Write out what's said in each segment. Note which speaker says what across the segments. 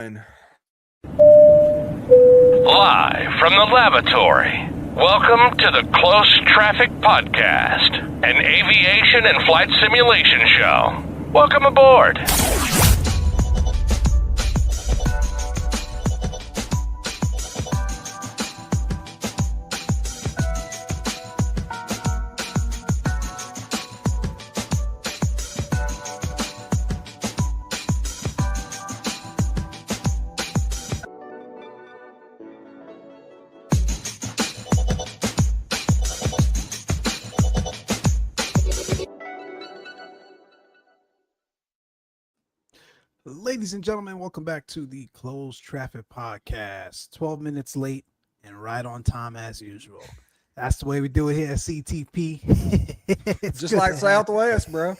Speaker 1: Live
Speaker 2: from the lavatory. Welcome to the Close Traffic Podcast, an aviation and flight simulation show. Welcome aboard.
Speaker 1: Ladies and gentlemen, welcome back to the Closed Traffic Podcast. 12 minutes late and right on time as usual. That's the way we do it here at CTP.
Speaker 3: Just like Southwest, bro.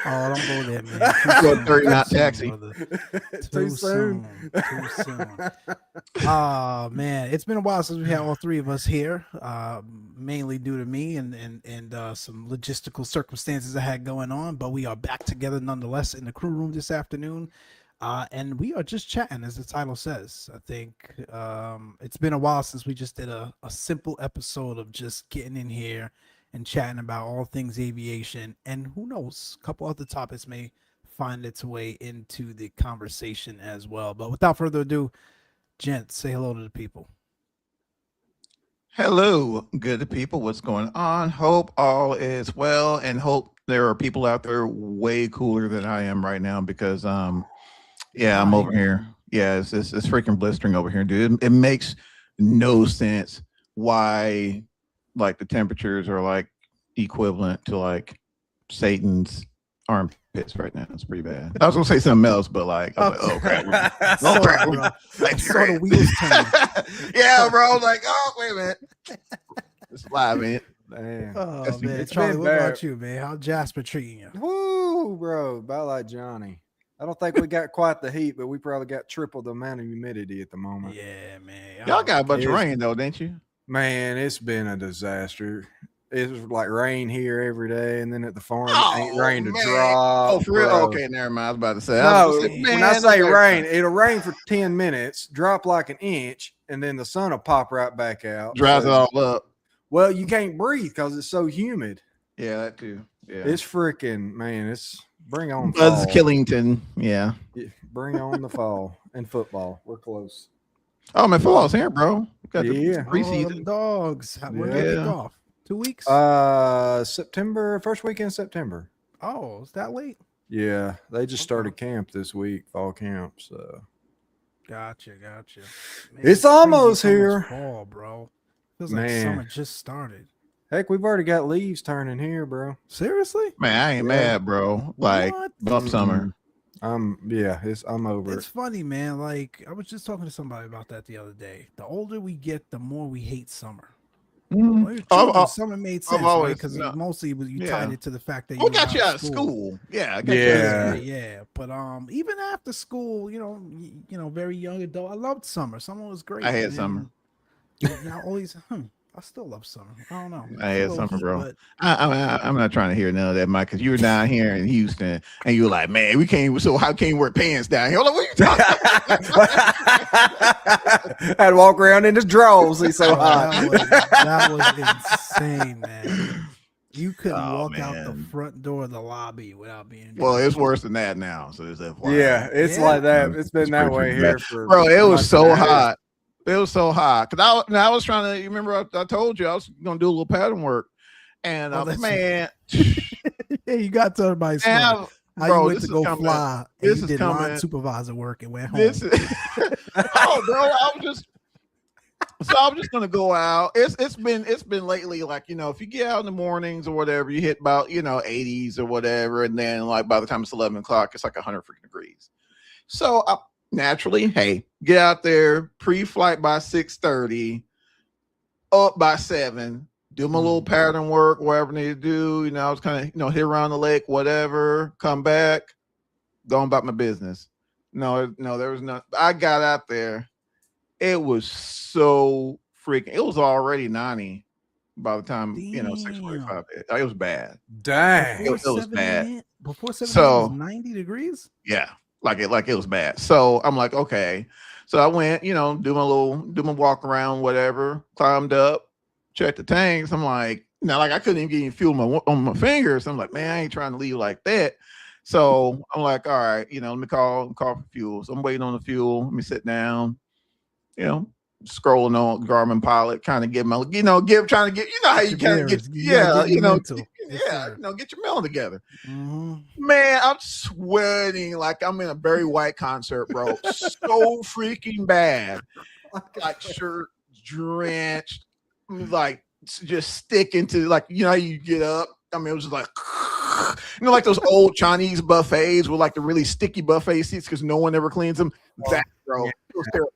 Speaker 1: Oh, don't go there, man.
Speaker 4: Too 30 not taxi.
Speaker 1: Too soon. Oh, man. It's been a while since we had all three of us here, mainly due to me and some logistical circumstances I had going on. But we are back together nonetheless in the crew room this afternoon. And we are just chatting, as the title says. I think it's been a while since we just did a simple episode of just getting in here and chatting about all things aviation, and who knows, a couple other topics may find its way into the conversation as well. But without further ado, gents, say hello to the people.
Speaker 4: Hello, good people. What's going on? Hope all is well, and hope there are people out there way cooler than I am right now because, I'm over here. Yeah, it's freaking blistering over here, dude. It makes no sense why. Like the temperatures are like equivalent to like Satan's armpits right now. It's pretty bad. I was gonna say something else, but like, I was like, oh crap, oh crap, like,
Speaker 1: saw the wheels turn.
Speaker 4: Yeah, bro. Like, oh wait a minute, it's live, man.
Speaker 3: Damn.
Speaker 1: Oh man, Charlie, what about you, man? How Jasper treating you?
Speaker 3: Woo, bro. About like Johnny. I don't think we got quite the heat, but we probably got triple the amount of humidity at the moment.
Speaker 1: Yeah, man.
Speaker 4: Y'all got a bunch of rain though, didn't you?
Speaker 3: Man, it's been a disaster. It was like rain here every day, and then at the farm, it ain't rain to drop.
Speaker 4: Oh, for real?
Speaker 3: Bro.
Speaker 4: Okay, never mind. I was about to say.
Speaker 3: No,
Speaker 4: when
Speaker 3: I say rain, it'll rain for 10 minutes, drop like an inch, and then the sun will pop right back out.
Speaker 4: Dries it all up.
Speaker 3: Well, you can't breathe because it's so humid.
Speaker 4: Yeah, that too. Yeah,
Speaker 3: It's freaking, man, it's bring on
Speaker 4: Buzz
Speaker 3: fall.
Speaker 4: Killington. Yeah.
Speaker 3: Bring on the fall and football. We're close.
Speaker 4: Oh, my football's here, bro. We got the
Speaker 3: Yeah.
Speaker 4: preseason.
Speaker 1: Dogs. When did it kick off? 2 weeks?
Speaker 3: September, first weekend in September.
Speaker 1: Oh, is that late?
Speaker 3: Yeah, they just started camp this week, fall camp. So
Speaker 1: Gotcha. Man,
Speaker 3: It's
Speaker 1: crazy.
Speaker 3: almost
Speaker 1: It's
Speaker 3: here.
Speaker 1: fall, bro. Feels like
Speaker 3: Man.
Speaker 1: summer just started.
Speaker 3: heck, we've already got leaves turning here, bro.
Speaker 1: Seriously?
Speaker 4: Man, I ain't mad, bro. Like,
Speaker 1: What?
Speaker 4: bump summer.
Speaker 3: I'm over
Speaker 1: It's
Speaker 3: it.
Speaker 1: funny, man. Like, I was just talking to somebody about that the other day. The older we get, the more we hate summer. Well, your children, summer made sense,
Speaker 4: always-
Speaker 1: because
Speaker 4: no.
Speaker 1: mostly you
Speaker 4: Yeah.
Speaker 1: tied it to the fact that
Speaker 4: What got you out of school? Yeah, I got you out of
Speaker 3: Yeah.
Speaker 4: school.
Speaker 1: Yeah. But even after school, you know, very young adult, I loved summer. Summer was great.
Speaker 4: I had
Speaker 1: And
Speaker 4: summer.
Speaker 1: Now always, I still love summer. I don't know.
Speaker 4: I
Speaker 1: It's a
Speaker 4: had
Speaker 1: little
Speaker 4: summer,
Speaker 1: heat,
Speaker 4: bro.
Speaker 1: but
Speaker 4: I'm not trying to hear none of that, Mike, because you were down here in Houston and you were like, man, we can't. So how can you wear pants down here? I'm like, what are you talking about?
Speaker 3: I'd walk around in his drawers. He's so hot.
Speaker 1: that was insane, man. You couldn't walk out the
Speaker 4: man.
Speaker 1: front door of the lobby without being.
Speaker 4: Well, it's worse than that now. So there's that.
Speaker 3: Yeah, it's like that. It's been that way
Speaker 4: pretty
Speaker 3: here
Speaker 4: bad.
Speaker 3: for
Speaker 4: Bro, it was
Speaker 3: months
Speaker 4: so
Speaker 3: and a half.
Speaker 4: hot. It was so hot because I was trying to. You remember I told you I was gonna do a little pattern work, and
Speaker 1: that's
Speaker 4: man,
Speaker 1: Yeah, you got to everybody's
Speaker 4: man,
Speaker 1: how
Speaker 4: bro,
Speaker 1: you went
Speaker 4: this
Speaker 1: to
Speaker 4: is
Speaker 1: go
Speaker 4: coming.
Speaker 1: fly.
Speaker 4: This
Speaker 1: And you
Speaker 4: is
Speaker 1: did line
Speaker 4: coming.
Speaker 1: supervisor work and went home.
Speaker 4: This is, oh, bro, I'm just gonna go out. It's been lately, like, if you get out in the mornings or whatever, you hit about 80s or whatever, and then like by the time it's 11 o'clock, it's like 100 freaking degrees. So naturally, hey, get out there pre-flight by 6:30, up by 7. Do my little pattern work, whatever I need to do. I was kind of, hit around the lake, whatever, come back, going about my business. No, there was none. I got out there. It was so freaking, it was already 90 by the time, 6:45. It was bad.
Speaker 3: Dang.
Speaker 4: It was bad.
Speaker 1: Before 7
Speaker 4: So-
Speaker 1: it was 90 degrees?
Speaker 4: Yeah. like it was bad. So I'm like, okay. So I went, do my walk around, whatever, climbed up, checked the tanks. I'm like, like I couldn't even get any fuel on my fingers. I'm like, man, I ain't trying to leave like that. So I'm like, all right, let me call for fuel. So I'm waiting on the fuel. Let me sit down, scrolling on Garmin Pilot, kind of get my, trying to get, how you kind of get, get your melon together.
Speaker 1: Mm-hmm.
Speaker 4: Man, I'm sweating like I'm in a Barry White concert, bro. So freaking bad. Like shirt drenched, like just sticking to, like, how you get up. I mean, it was just like, like those old Chinese buffets with like the really sticky buffet seats because no one ever cleans them. That, bro. It was terrible.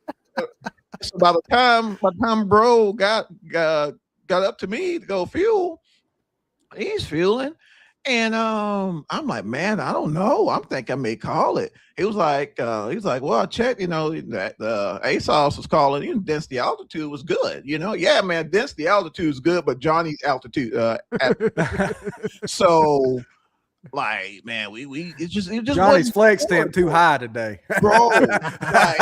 Speaker 4: So by the time bro got up to me to go fuel, he's fueling. And I'm like, man, I don't know. I'm thinking I may call it. He was like, well, I checked, that the ASOS was calling, density altitude was good. Yeah, man, density altitude is good, but Johnny's altitude. So, like, man, it just
Speaker 3: Johnny's flex stamp too high today,
Speaker 4: bro. Like,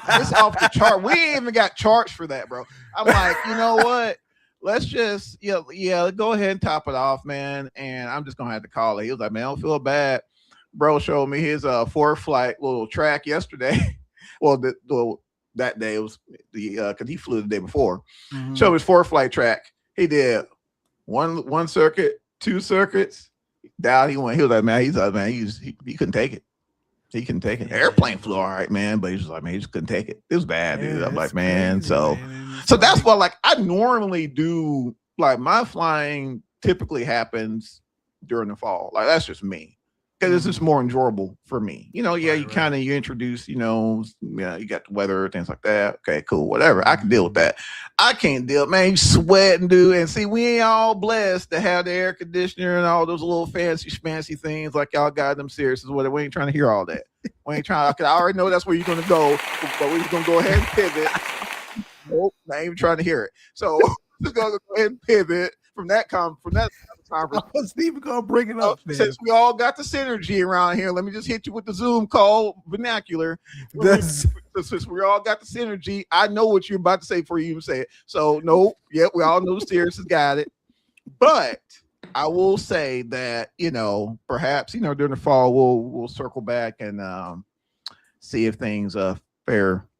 Speaker 4: it's off the chart. We ain't even got charged for that, bro. I'm like, you know what? Let's just, go ahead and top it off, man. And I'm just gonna have to call it. He was like, man, I don't feel bad. Bro showed me his 4th flight little track yesterday. Well, that day it was because he flew the day before.
Speaker 1: Mm-hmm.
Speaker 4: Showed his 4th flight track. He did one circuit, 2 circuits. Down he went. He was like, man, he couldn't take it. He couldn't take it. The airplane flew all right, man, but he was like, man, he just couldn't take it. It was bad, dude. I'm like, man,
Speaker 1: crazy,
Speaker 4: so.
Speaker 1: Man.
Speaker 4: So that's why, like, I normally do, like, my flying typically happens during the fall. Like, that's just me. Because it's just more enjoyable for me. You introduce, you got the weather, things like that. Okay, cool, whatever. I can deal with that. I can't deal, man, you sweating, dude. And see, we ain't all blessed to have the air conditioner and all those little fancy things like y'all got them serious. We ain't trying to hear all that. We ain't trying to, I already know that's where you're going to go, but we're going to go ahead and pivot. Nope, I ain't even trying to hear it. So just gonna go ahead and pivot from that conversation.
Speaker 1: I wasn't even gonna bring it up, man.
Speaker 4: Since we all got the synergy around here, let me just hit you with the Zoom call vernacular. Since we all got the synergy, I know what you're about to say before you even say it. So no, we all know Sirius has got it. But I will say that, perhaps, during the fall we'll circle back and see if things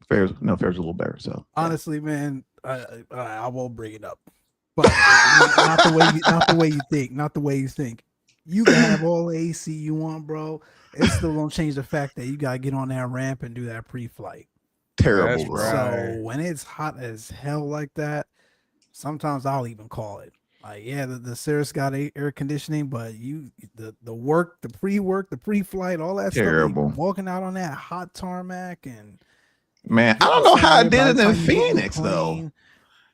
Speaker 4: fares a little better. So
Speaker 1: honestly, man, I won't bring it up, but not the way you think. You can have all the AC you want, bro. It still don't change the fact that you gotta get on that ramp and do that pre-flight.
Speaker 4: Terrible, bro.
Speaker 1: So when it's hot as hell like that, sometimes I'll even call it. Like, yeah, the Cirrus got air conditioning, but the work, the pre-work, the pre-flight, all that
Speaker 4: terrible
Speaker 1: stuff. Walking out on that hot tarmac and.
Speaker 4: Man, I don't know how I did it in Phoenix though.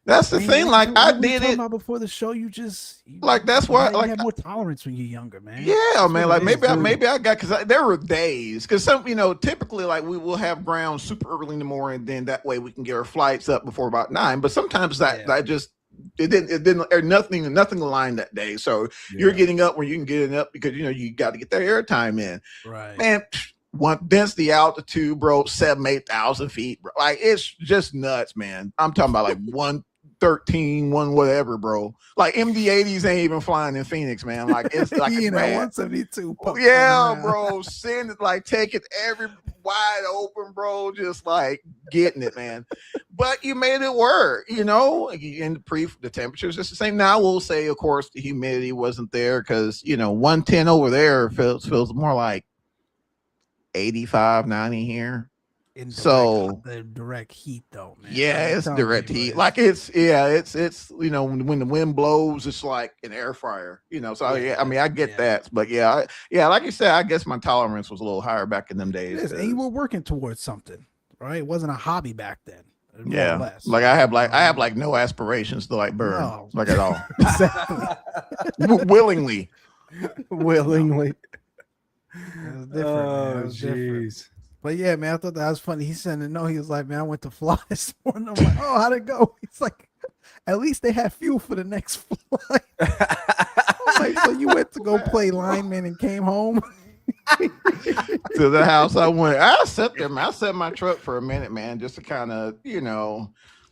Speaker 4: That's the thing. Like, I did it
Speaker 1: before the show.
Speaker 4: That's why
Speaker 1: you have more tolerance when you're younger, man.
Speaker 4: Yeah, man. Like maybe I got, because there were days, because some typically like we will have ground super early in the morning, then that way we can get our flights up before about 9. But sometimes that just it didn't nothing aligned that day. So you're getting up when you can get it up because you got to get that airtime in.
Speaker 1: Right,
Speaker 4: man. One density altitude, bro, 8,000 feet, bro. Like, it's just nuts, man. I'm talking about like 113, whatever, bro. Like MD-80s ain't even flying in Phoenix, man. Like, it's like
Speaker 1: 172.
Speaker 4: Yeah, bro. Send it, like, take it every wide open, bro. Just like getting it, man. But you made it work, and the temperature's just the same. Now I will say, of course, the humidity wasn't there because 110 over there feels more like 85, 90 here.
Speaker 1: The direct heat though, man.
Speaker 4: Yeah, it's direct heat. Like it's when the wind blows, it's like an air fryer, So I mean, I get that, but like you said, I guess my tolerance was a little higher back in them days.
Speaker 1: And you were working towards something, right? It wasn't a hobby back then.
Speaker 4: Yeah, like I have no aspirations to like burn, like at all. Willingly.
Speaker 1: It was different. Jeez. But yeah, man, I thought that was funny. He said no. He was like, man, I went to fly this morning. I'm like, oh, how'd it go? He's like, at least they had fuel for the next flight. I'm like, so you went to go play lineman and came home?
Speaker 4: to the house. I went. I sat there, man. I sat in my truck for a minute, man, just to kind of,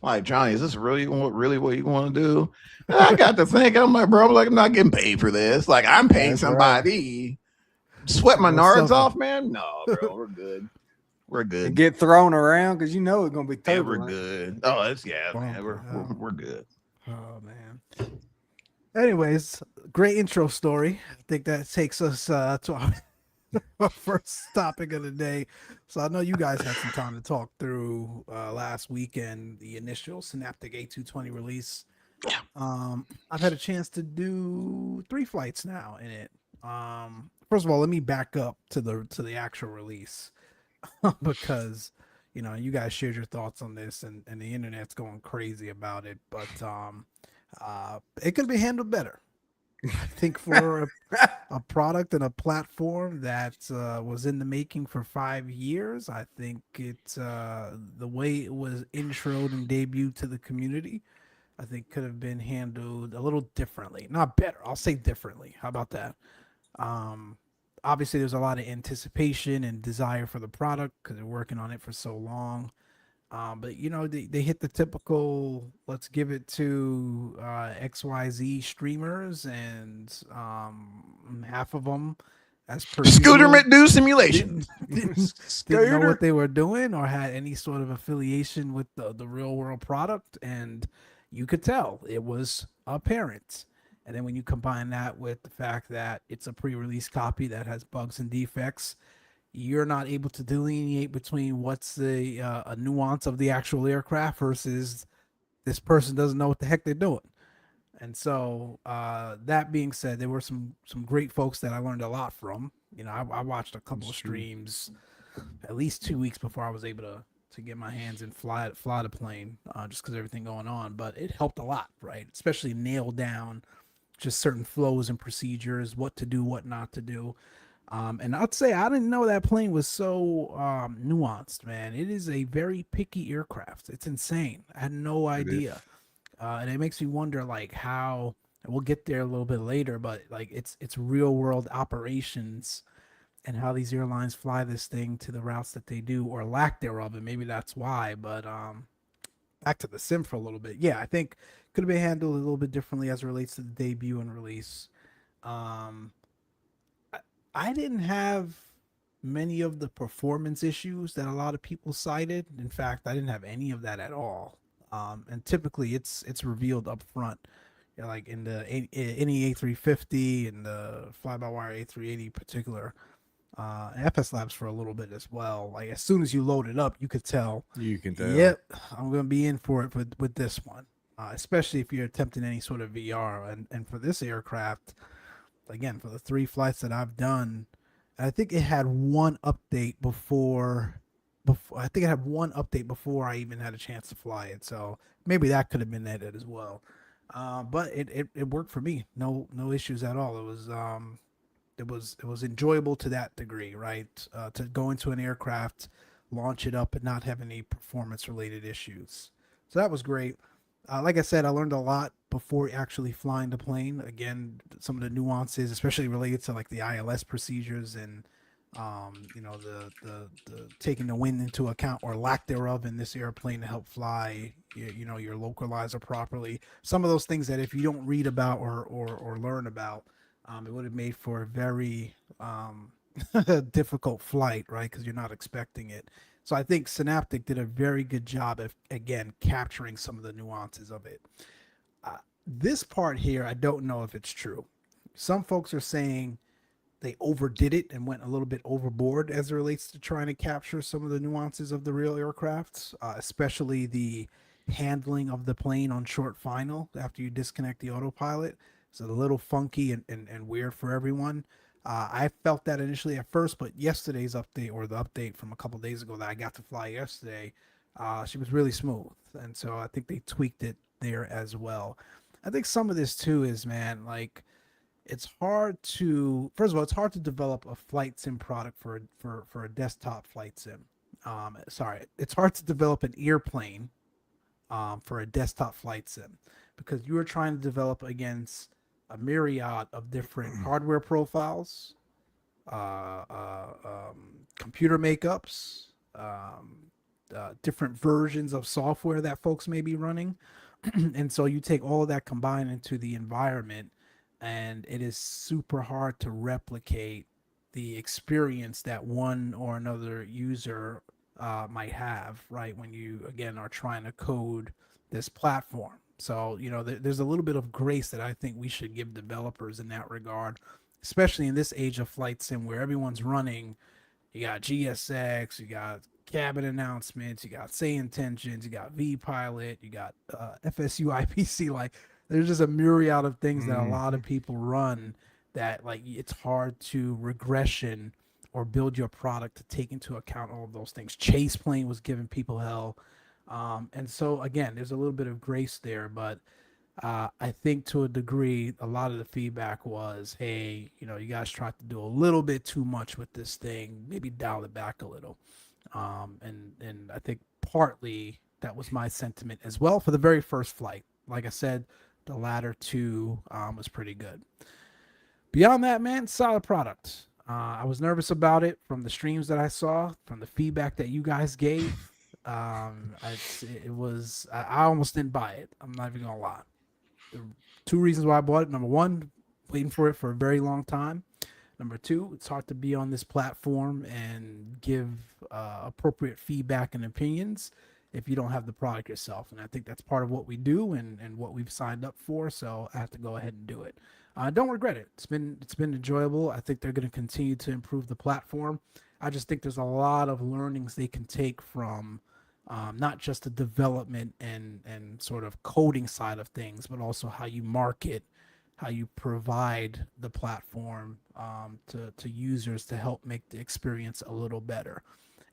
Speaker 4: like, Johnny, is this really what you want to do? And I got to think. I'm like, bro, I'm not getting paid for this. Like, I'm paying
Speaker 3: That's right.
Speaker 4: somebody. Sweat my
Speaker 1: Go
Speaker 4: nards
Speaker 1: suffer.
Speaker 4: off, man. No, bro, we're good. We're
Speaker 3: And
Speaker 4: good.
Speaker 3: get thrown around because you know it's gonna be
Speaker 4: Yeah,
Speaker 3: turbulent.
Speaker 4: we're good. Oh, it's man.
Speaker 1: Bumper,
Speaker 4: We're good.
Speaker 1: Oh man. Anyways, great intro story. I think that takes us to our first topic of the day. So I know you guys had some time to talk through last weekend, the initial Synaptic A220 release. I've had a chance to do 3 flights now in it. First of all, let me back up to the actual release because you guys shared your thoughts on this and the internet's going crazy about it, but it could be handled better. I think for a product and a platform that was in the making for 5 years, I think the way it was introed and debuted to the community, I think could have been handled a little differently. Not better, I'll say differently. How about that? Um, Obviously, there's a lot of anticipation and desire for the product because they're working on it for so long. But they hit the typical let's give it to XYZ streamers, and half of them, as per
Speaker 4: Scooter
Speaker 1: usual,
Speaker 4: McDo simulation.
Speaker 1: didn't know what they were doing or had any sort of affiliation with the real world product, and you could tell it was apparent. And then when you combine that with the fact that it's a pre-release copy that has bugs and defects, you're not able to delineate between what's the a nuance of the actual aircraft versus this person doesn't know what the heck they're doing. And so that being said, there were some great folks that I learned a lot from. I watched a couple of streams at least 2 weeks before I was able to get my hands and fly the plane, just because everything going on. But it helped a lot, right? Especially nail down just certain flows and procedures, what to do, what not to do. And I'd say I didn't know that plane was so nuanced, man. It is a very picky aircraft. It's insane. I had no idea. And it makes me wonder, like, how, and we'll get there a little bit later, but like it's real world operations and how these airlines fly this thing to the routes that they do or lack thereof, and maybe that's why. But back to the sim for a little bit. Yeah, I think could have been handled a little bit differently as it relates to the debut and release. Um, I didn't have many of the performance issues that a lot of people cited. In fact, I didn't have any of that at all. And typically, it's revealed up front, like in the any A350 and the fly-by-wire A380 in particular. FS Labs for a little bit as well. Like as soon as you load it up, you could tell.
Speaker 3: You can tell.
Speaker 1: Yep, I'm gonna be in for it with this one, especially if you're attempting any sort of VR. And for this aircraft, again, for the 3 flights that I've done, I think it had one update before I think it had one update before I even had a chance to fly it. So maybe that could have been edited as well. But it worked for me. No issues at all. It was enjoyable to that degree, right? To go into an aircraft, launch it up, and not have any performance related issues. So that was great. Like I said, I learned a lot before actually flying the plane. Again, some of the nuances, especially related to like the ILS procedures and the taking the wind into account or lack thereof in this airplane to help fly your localizer properly. Some of those things that if you don't read about or learn about, it would have made for a very difficult flight, right? Because you're not expecting it. So I think Synaptic did a very good job of, again, capturing some of the nuances of it. This part here, I don't know if it's true. Some folks are saying they overdid it and went a little bit overboard as it relates to trying to capture some of the nuances of the real aircrafts, especially the handling of the plane on short final after you disconnect the autopilot. It's a little funky and weird for everyone. I felt that initially at first, but yesterday's update, or the update from a couple days ago that I got to fly yesterday, she was really smooth. And so I think they tweaked it there as well. I think some of this too is, man, like, it's hard to, first of all, it's hard to develop a flight sim product for a desktop flight sim. It's hard to develop an airplane for a desktop flight sim because you are trying to develop against a myriad of different hardware profiles, computer makeups, different versions of software that folks may be running. And so you take all of that combined into the environment, and it is super hard to replicate the experience that one or another user might have, right? When you, again, are trying to code this platform. So, there's a little bit of grace that I think we should give developers in that regard, especially in this age of flight sim where everyone's running. You got GSX, you got cabin announcements, you got say intentions, you got V pilot, you got FSU IPC. Like, there's just a myriad of things that a lot of people run that, like, it's hard to regression or build your product to take into account all of those things. Chase plane was giving people hell. And so, again, there's a little bit of grace there, but I think to a degree, a lot of the feedback was, hey, you guys tried to do a little bit too much with this thing. Maybe dial it back a little. And I think partly that was my sentiment as well for the very first flight. Like I said, the latter two was pretty good. Beyond that, man, solid product. I was nervous about it from the streams that I saw, from the feedback that you guys gave. I almost didn't buy it. I'm not even gonna lie. The two reasons why I bought it: number one, waiting for it for a very long time. Number two, it's hard to be on this platform and give appropriate feedback and opinions if you don't have the product yourself. And I think that's part of what we do and what we've signed up for. So I have to go ahead and do it. I don't regret it. It's been enjoyable. I think they're going to continue to improve the platform. I just think there's a lot of learnings they can take from not just the development and sort of coding side of things, but also how you market, how you provide the platform to users to help make the experience a little better.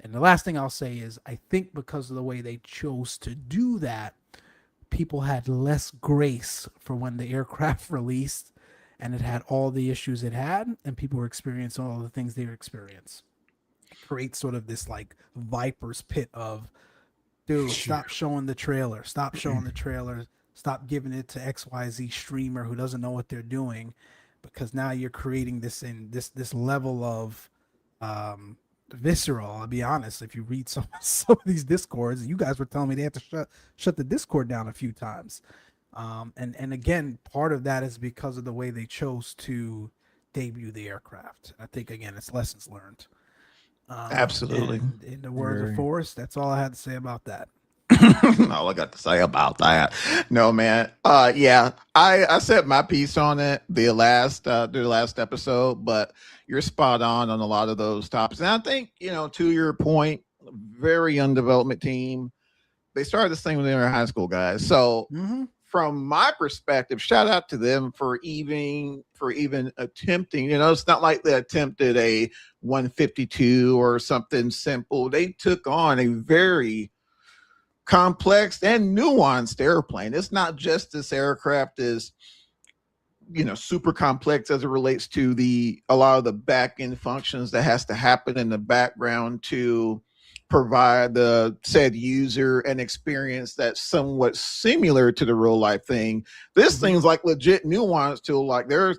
Speaker 1: And the last thing I'll say is, I think because of the way they chose to do that, people had less grace for when the aircraft released and it had all the issues it had, and people were experiencing all the things they were experiencing. It creates sort of this like viper's pit of, dude, stop showing the trailer. Stop showing the trailer. Stop giving it to XYZ streamer who doesn't know what they're doing, because now you're creating this level of visceral. I'll be honest. If you read some of these discords, you guys were telling me they have to shut the Discord down a few times. And again, part of that is because of the way they chose to debut the aircraft. I think, again, it's lessons learned.
Speaker 4: Absolutely.
Speaker 1: In the words of Forrest, that's all I had to say about that.
Speaker 4: All I got to say about that. No, man. Yeah, I said my piece on it the last episode, but you're spot on a lot of those topics. And I think, to your point, very young development team. They started this thing when they were high school guys. So from my perspective, shout out to them for even attempting. It's not like they attempted a 152 or something simple. They took on a very complex and nuanced airplane. It's not just this aircraft is, super complex as it relates to a lot of the back end functions that has to happen in the background to provide the said user an experience that's somewhat similar to the real life thing. This thing's like legit nuance to like to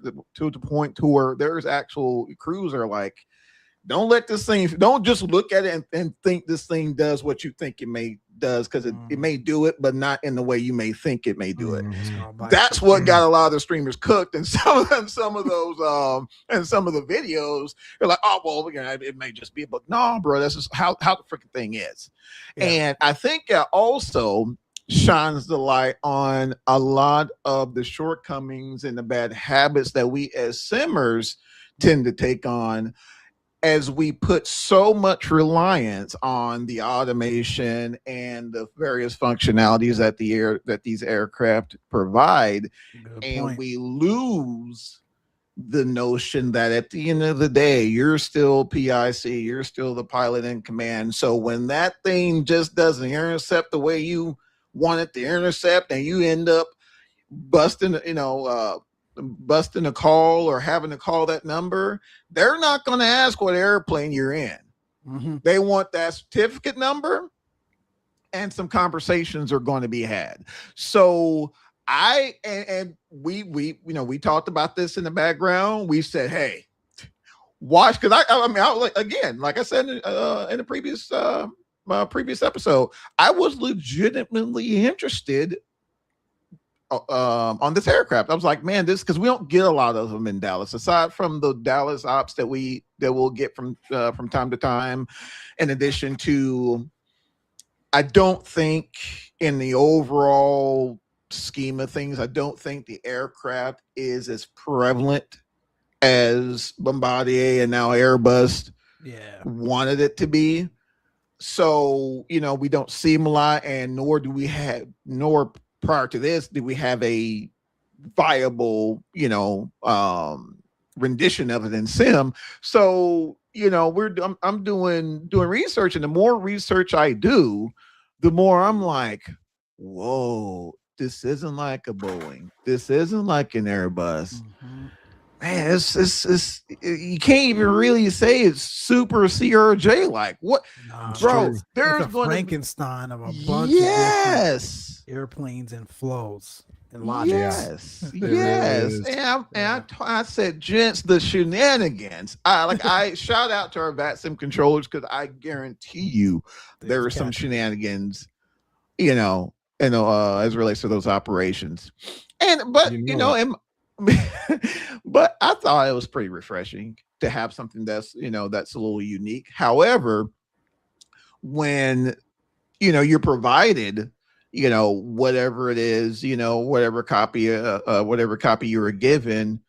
Speaker 4: the point to where there's actual crews are like, don't just look at it and think this thing does what you think it does, because it may do it, but not in the way you may think it may do it. That's what got a lot of the streamers cooked, and some of those and some of the videos, they're like, oh well, it may just be, but no, bro, that's just how the freaking thing is. Yeah. And I think it also shines the light on a lot of the shortcomings and the bad habits that we as simmers tend to take on, as we put so much reliance on the automation and the various functionalities that these aircraft provide. We lose the notion that at the end of the day, you're still PIC, you're still the pilot in command. So when that thing just doesn't intercept the way you want it to intercept, and you end up busting a call or having to call that number, they're not going to ask what airplane you're in. They want that certificate number, and some conversations are going to be had. So we talked about this in the background. We said, hey, watch, because I mean, I like, again, like I said in the previous previous episode, I was legitimately interested on this aircraft. I was like, man, this, because we don't get a lot of them in Dallas, aside from the Dallas ops that we'll get from time to time. In addition to, I don't think in the overall scheme of things, I don't think the aircraft is as prevalent as Bombardier and now Airbus wanted it to be. So, you know, we don't see them a lot, and nor prior to this did we have a viable, you know, rendition of it in sim. So, you know, I'm doing research, and the more research I do, the more I'm like, whoa, this isn't like a Boeing, this isn't like an Airbus. Man, it's you can't even really say it's super CRJ like. What, bro? There's
Speaker 1: a Frankenstein of a bunch
Speaker 4: of
Speaker 1: different airplanes and flows and logics.
Speaker 4: Yes. And I said, gents, the shenanigans. I shout out to our VATSIM controllers, because I guarantee you there are some shenanigans, you know, as it relates to those operations. But but I thought it was pretty refreshing to have something that's, you know, that's a little unique. However, when, you know, you're provided, you know, whatever it is, you know, whatever copy you were given,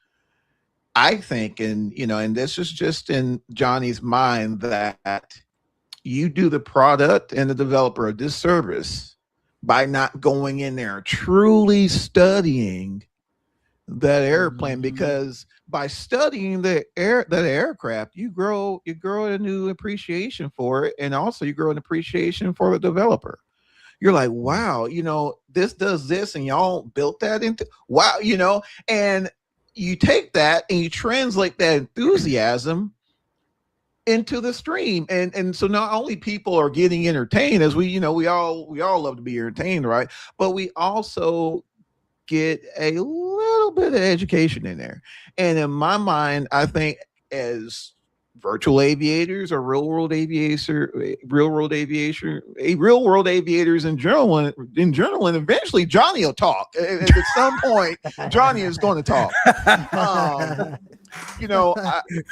Speaker 4: I think, and, you know, and this is just in Johnny's mind, that you do the product and the developer a disservice by not going in there truly studying that airplane, because by studying that aircraft, you grow a new appreciation for it, and also you grow an appreciation for the developer. You're like, wow, you know, this does this, and y'all built that into, wow, you know, and you take that and you translate that enthusiasm into the stream, and so not only people are getting entertained, as we all love to be entertained, right? But we also get a little bit of education in there. And in my mind, I think as virtual aviators or real world aviators in general, and eventually Johnny will talk. At some point, Johnny is going to talk. You know,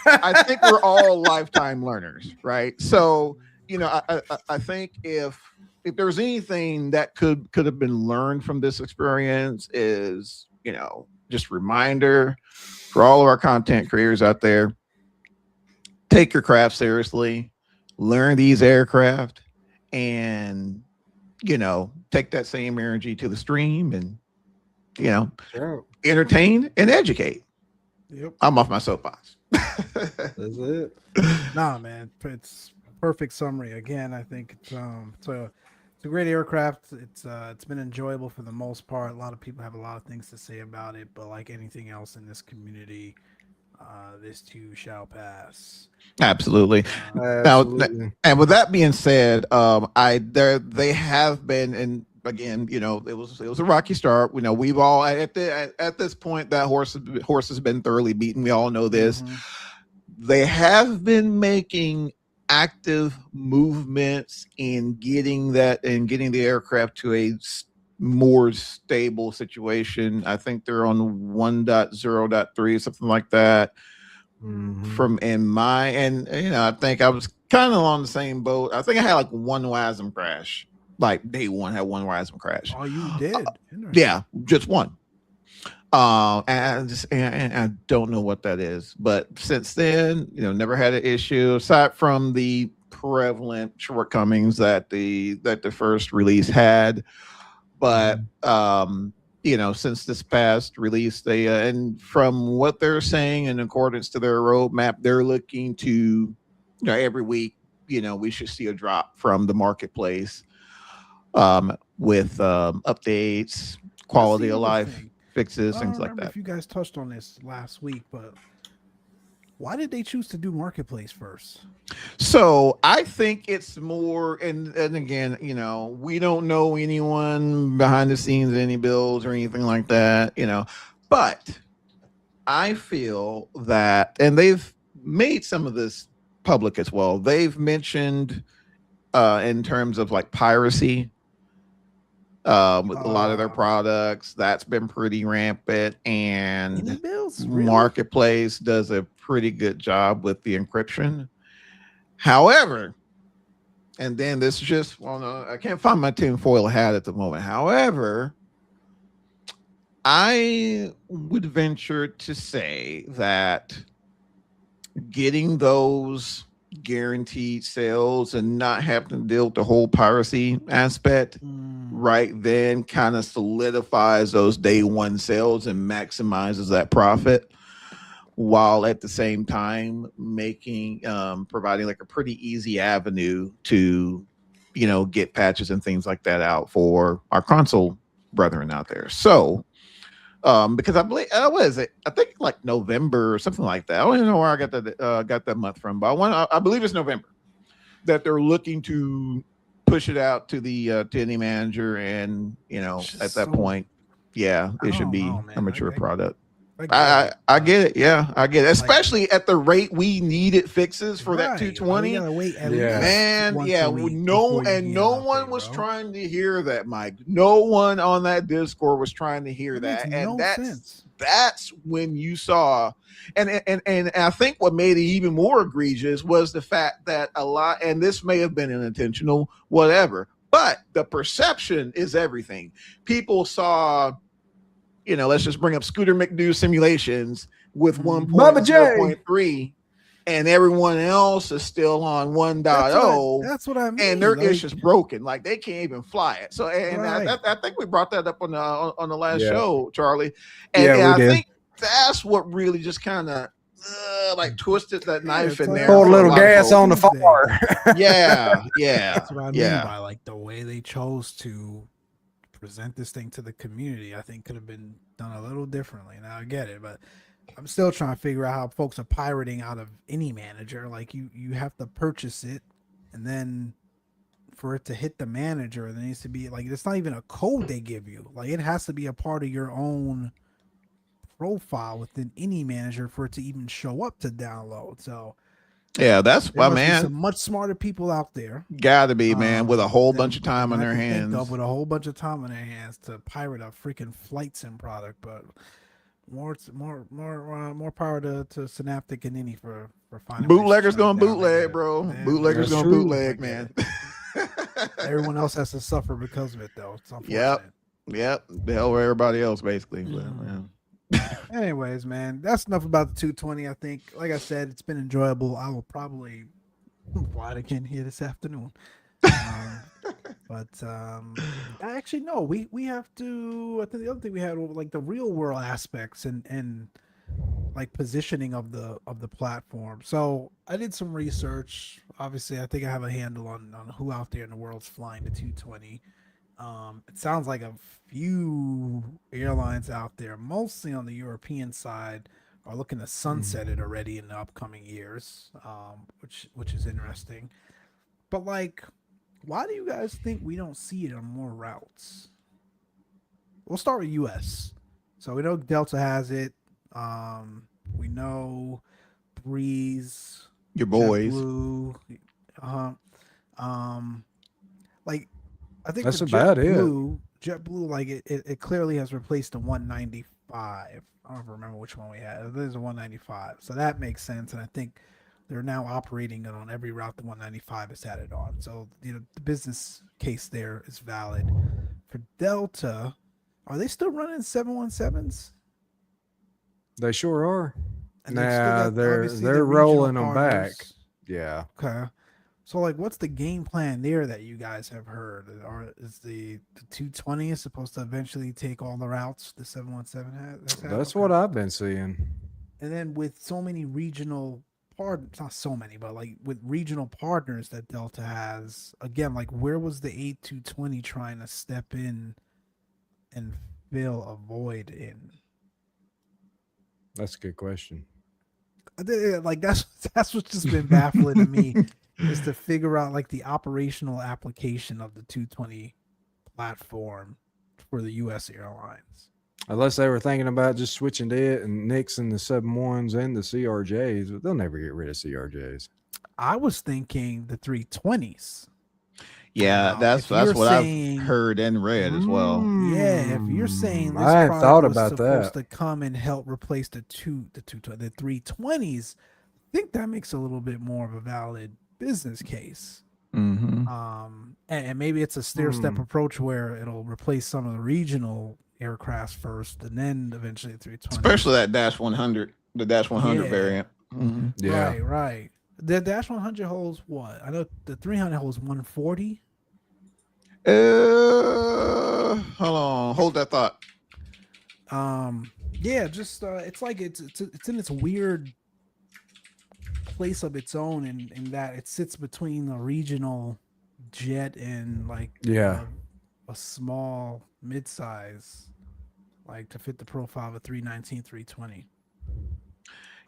Speaker 4: I think we're all lifetime learners, right? So, you know, I think if there's anything that could have been learned from this experience, is, you know, just reminder for all of our content creators out there: take your craft seriously, learn these aircraft, and, you know, take that same energy to the stream, and, you know, entertain and educate.
Speaker 1: Yep.
Speaker 4: I'm off my soapbox.
Speaker 3: That's it.
Speaker 1: Nah, man, it's perfect summary. Again, I think it's a great aircraft. It's been enjoyable for the most part. A lot of people have a lot of things to say about it, but like anything else in this community, this too shall pass.
Speaker 4: Absolutely. Now, and with that being said, they have been, and again, you know, it was a rocky start. You know, we've all at this point, that horse has been thoroughly beaten. We all know this. They have been making active movements in getting the aircraft to a more stable situation. I think they're on 1.0.3, something like that. From you know, I think I was kind of on the same boat. I think I had like one WASM crash. Like day one, had one WASM crash.
Speaker 1: Oh, you did?
Speaker 4: Yeah, just one. And I don't know what that is, but since then, you know, never had an issue aside from the prevalent shortcomings that the first release had. But you know, since this past release, they and from what they're saying, in accordance to their roadmap, they're looking to, you know, every week, you know, we should see a drop from the marketplace, with updates, quality of life fixes, things like that.
Speaker 1: If you guys touched on this last week, but why did they choose to do marketplace first?
Speaker 4: So I think it's more, and again, you know, we don't know anyone behind the scenes, any builds or anything like that, you know, but I feel that, and they've made some of this public as well. They've mentioned in terms of like piracy with a lot of their products, that's been pretty rampant, and Marketplace does a pretty good job with the encryption. However, and then this is just, well, no, I can't find my tinfoil hat at the moment. However, I would venture to say that getting those guaranteed sales and not having to deal with the whole piracy aspect right then kind of solidifies those day one sales and maximizes that profit, while at the same time making providing like a pretty easy avenue to, you know, get patches and things like that out for our console brethren out there. So because I believe what is it? I think like November or something like that. I don't even know where I got that month from, but I believe it's November that they're looking to push it out to the to any manager, and you know at that point, yeah, it should be a mature product. I get it. Yeah, I get it. Especially at the rate we needed fixes for that 220. Man, yeah. No one was trying to hear that, Mike. No one on that Discord was trying to hear that. And that's when you saw, and I think what made it even more egregious was the fact that a lot, and this may have been unintentional, whatever, but the perception is everything. People saw, you know, let's just bring up Scooter McDo simulations with 1.0.3, and everyone else is still on 1.0.
Speaker 1: That's what I mean.
Speaker 4: And their ish is broken. Like they can't even fly it. So, and I think we brought that up on the last show, Charlie. And, I think that's what really just kind of like twisted that knife in there.
Speaker 3: Pour a little gas on the fire.
Speaker 4: Yeah.
Speaker 1: That's what I mean by like the way they chose to present this thing to the community. I think could have been done a little differently. Now I get it, but I'm still trying to figure out how folks are pirating out of any manager. Like you have to purchase it, and then for it to hit the manager, there needs to be like, it's not even a code they give you. Like it has to be a part of your own profile within any manager for it to even show up to download. So
Speaker 4: yeah, that's why, man.
Speaker 1: Some much smarter people out there.
Speaker 4: Gotta be, man, with a whole bunch of time on their hands.
Speaker 1: With a whole bunch of time on their hands to pirate a freaking flight sim product, but more power to Synaptic and any for finding
Speaker 4: bootleggers going bootleg, bro. Man, bootleggers going bootleg, man.
Speaker 1: Everyone else has to suffer because of it, though. It's
Speaker 4: yep. The hell with everybody else, basically. But, yeah.
Speaker 1: Anyways, man, that's enough about the 220. I think, like I said, it's been enjoyable. I will probably fly it again here this afternoon. But actually, no, we have to. I think the other thing we had was like the real world aspects and like positioning of the platform. So I did some research. Obviously, I think I have a handle on who out there in the world's flying the 220. It sounds like a few airlines out there, mostly on the European side, are looking to sunset it already in the upcoming years, which is interesting. But like, why do you guys think we don't see it on more routes? We'll start with US. So we know Delta has it. We know Breeze,
Speaker 4: your boys.
Speaker 1: JetBlue, like I think
Speaker 3: that's about it.
Speaker 1: JetBlue, like it clearly has replaced the 195. I don't remember which one we had. There's a 195, so that makes sense. And I think they're now operating it on every route the 195 is added on. So you know the business case there is valid. For Delta, are they still running 717s?
Speaker 3: They sure are.
Speaker 1: And
Speaker 3: nah, they're rolling them back. Yeah.
Speaker 1: Okay. So, like, what's the game plan there that you guys have heard? Or is the 220 is supposed to eventually take all the routes the 717 has?
Speaker 3: That's what I've been seeing.
Speaker 1: And then with so many regional partners, not so many, but like with regional partners that Delta has, again, like where was the 8220 trying to step in and fill a void in?
Speaker 3: That's a good question.
Speaker 1: Like that's what's just been baffling to me. Is to figure out like the operational application of the 220 platform for the U.S. airlines.
Speaker 3: Unless they were thinking about just switching to it and nixing the 7-1s and the CRJs, but they'll never get rid of CRJs.
Speaker 1: I was thinking the 320s.
Speaker 4: Yeah, that's
Speaker 1: you're
Speaker 4: what
Speaker 1: saying,
Speaker 4: I've heard and read as well.
Speaker 1: Yeah, if you're saying this
Speaker 3: I hadn't
Speaker 1: product
Speaker 3: thought
Speaker 1: was
Speaker 3: about
Speaker 1: supposed
Speaker 3: that.
Speaker 1: to come and help replace the 320s, I think that makes a little bit more of a valid business case.
Speaker 4: Mm-hmm.
Speaker 1: And maybe it's a stair-step approach where it'll replace some of the regional aircrafts first, and then eventually the 320s.
Speaker 4: Especially that Dash 100, the Dash 100
Speaker 1: Yeah.
Speaker 4: variant. Mm-hmm.
Speaker 3: Yeah.
Speaker 1: Right. The Dash 100 holds what? I know the 300 holds 140.
Speaker 4: Hold on, hold that thought.
Speaker 1: Yeah, just it's like it's in its weird place of its own in that it sits between a regional jet and like a small mid-size, like to fit the profile of a 319 320.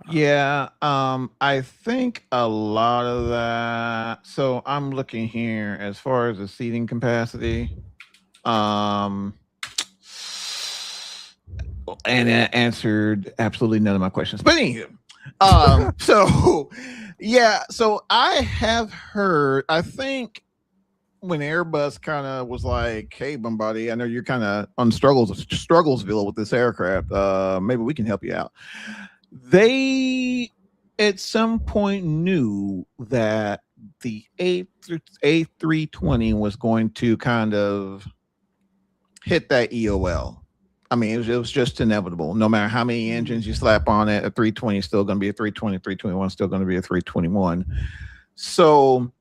Speaker 4: Yeah, I think a lot of that. So I'm looking here as far as the seating capacity. And it answered absolutely none of my questions. But anywho, so yeah, so I have heard. I think when Airbus kind of was like, "Hey, Bombardier, I know you're kind of on strugglesville with this aircraft. Maybe we can help you out." They at some point knew that the A320 was going to kind of hit that EOL. I mean, it was just inevitable. No matter how many engines you slap on it, a 320 is still going to be a 320, 321 is still going to be a 321. So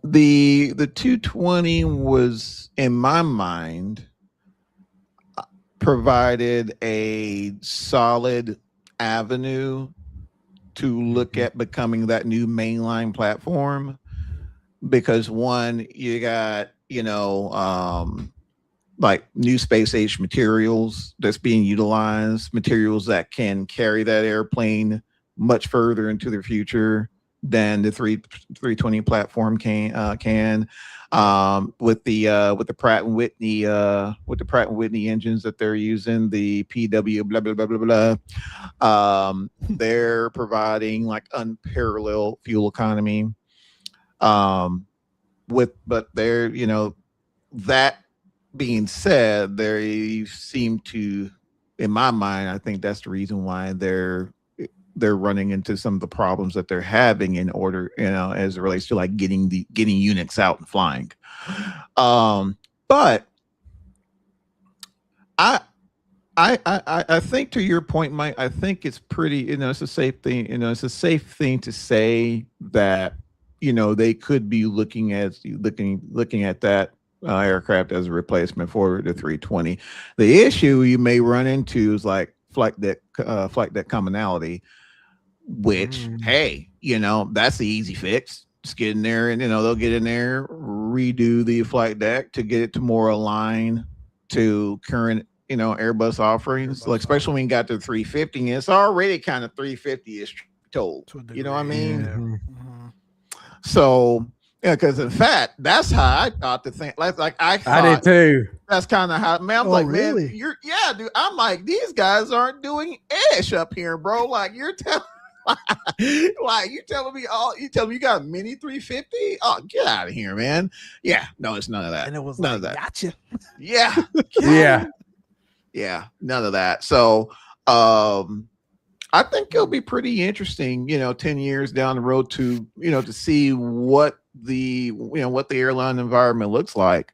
Speaker 4: the 220 was, in my mind, provided a solid avenue to look at becoming that new mainline platform, because one, you got like new space age materials that's being utilized, materials that can carry that airplane much further into the future than the 320 platform can with the Pratt and Whitney engines that they're using, the PW blah blah blah blah blah. They're providing like unparalleled fuel economy. But they're that being said, they seem to, in my mind, I think that's the reason why they're running into some of the problems that they're having in order, as it relates to like getting units out and flying. But I think, to your point, Mike, I think it's pretty, it's a safe thing, it's a safe thing to say that, they could be looking at that aircraft as a replacement for the 320. The issue you may run into is like flight deck commonality, which hey, that's the easy fix. Just get in there and they'll get in there, redo the flight deck to get it to more align to current Airbus offerings. Like especially when you got the 350, it's already kind of 350-ish told. You know what I mean?
Speaker 1: Mm-hmm.
Speaker 4: So yeah, because in fact, that's how I thought the thing. Like I
Speaker 3: did too.
Speaker 4: That's kind of how, man. I'm like,
Speaker 1: really?
Speaker 4: Man, dude. I'm like, these guys aren't doing ish up here, bro. Like you're telling, you telling me you got a mini 350? Oh, get out of here, man. Yeah, no, it's none of that.
Speaker 1: And it was
Speaker 4: none
Speaker 1: like,
Speaker 4: of that.
Speaker 1: Gotcha.
Speaker 4: Yeah,
Speaker 3: Yeah,
Speaker 4: none of that. So, I think it'll be pretty interesting, 10 years down the road to see what the airline environment looks like.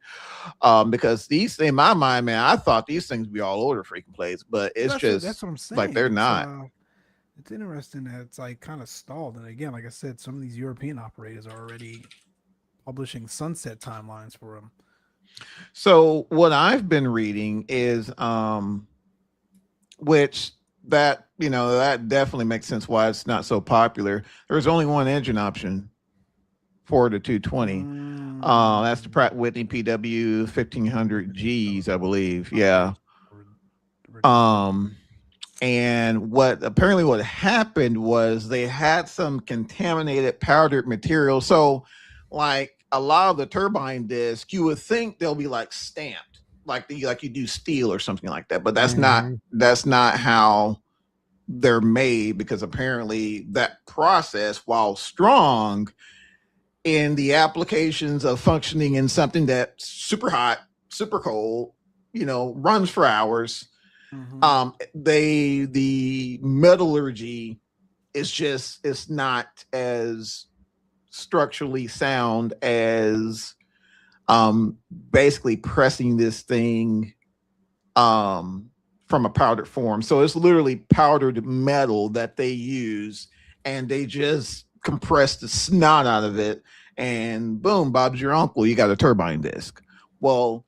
Speaker 4: Because these, in my mind, man, I thought these things would be all over the freaking place, but that's what I'm saying. Like they're not.
Speaker 1: It's interesting that it's like kind of stalled. And again, like I said, some of these European operators are already publishing sunset timelines for them.
Speaker 4: So what I've been reading is, which that definitely makes sense why it's not so popular. There's only one engine option for the 220. That's the Pratt Whitney PW 1500 Gs, I believe. Yeah. And what happened was they had some contaminated powdered material. So like a lot of the turbine disc, you would think they'll be like stamped, like you do steel or something like that. But that's not how they're made, because apparently that process, while strong in the applications of functioning in something that's super hot, super cold, runs for hours. The metallurgy it's not as structurally sound as basically pressing this thing from a powdered form. So it's literally powdered metal that they use, and they just compress the snot out of it, and boom, Bob's your uncle. You got a turbine disc. Well,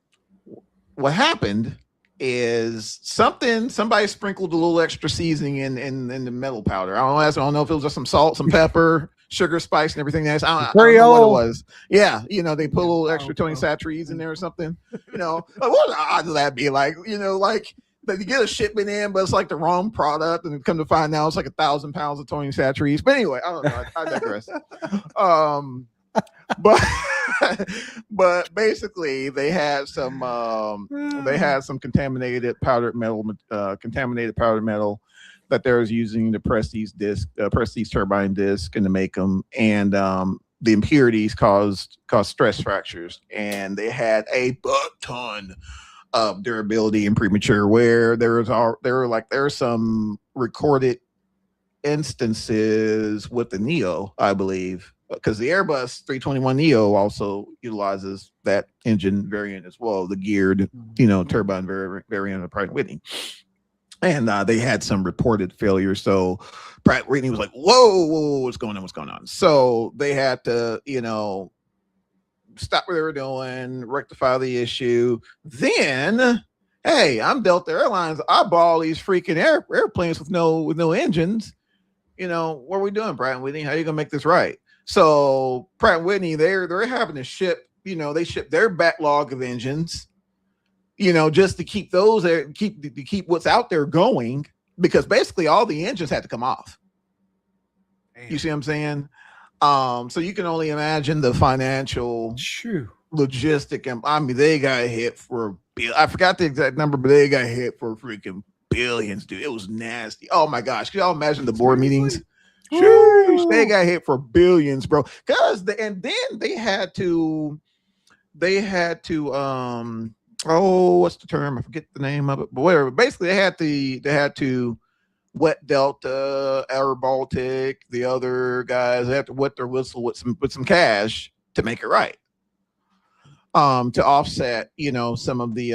Speaker 4: what happened is somebody sprinkled a little extra seasoning in the metal powder. I don't know if it was just some salt, some pepper, sugar, spice, and everything else. I don't know what it was. Yeah, they put a little extra Tony Satcheries in there or something. Like, what the odds of that be like? Like that you get a shipment in, but it's like the wrong product, and come to find out it's like 1,000 pounds of Tony Satcheries. But anyway, I don't know. I digress. But basically they had some contaminated powdered metal that they was using to press these turbine discs and to make them, and the impurities caused stress fractures, and they had a butt ton of durability and premature wear. There were some recorded instances with the Neo, I believe, because the Airbus 321 Neo also utilizes that engine variant as well, the geared, turbine variant of Pratt & Whitney. And they had some reported failures. So Pratt & Whitney was like, whoa, what's going on? So they had to, stop what they were doing, rectify the issue. Then, hey, I'm Delta Airlines. I bought all these freaking airplanes with no engines. What are we doing, Pratt & Whitney? How are you gonna make this right? So Pratt & Whitney, they're having to ship, they ship their backlog of engines, just to keep those there, keep what's out there going, because basically all the engines had to come off. Damn. You see what I'm saying? So you can only imagine the financial logistic, and I mean, they got hit for I forgot the exact number, but they got hit for freaking billions, dude. It was nasty. Oh my gosh, can y'all imagine the board meetings? Sheesh, they got hit for billions, bro. And then they had to what's the term? I forget the name of it, but whatever. Basically, they had to wet Delta, Air Baltic, the other guys. They had to wet their whistle with some cash to make it right. To offset, some of the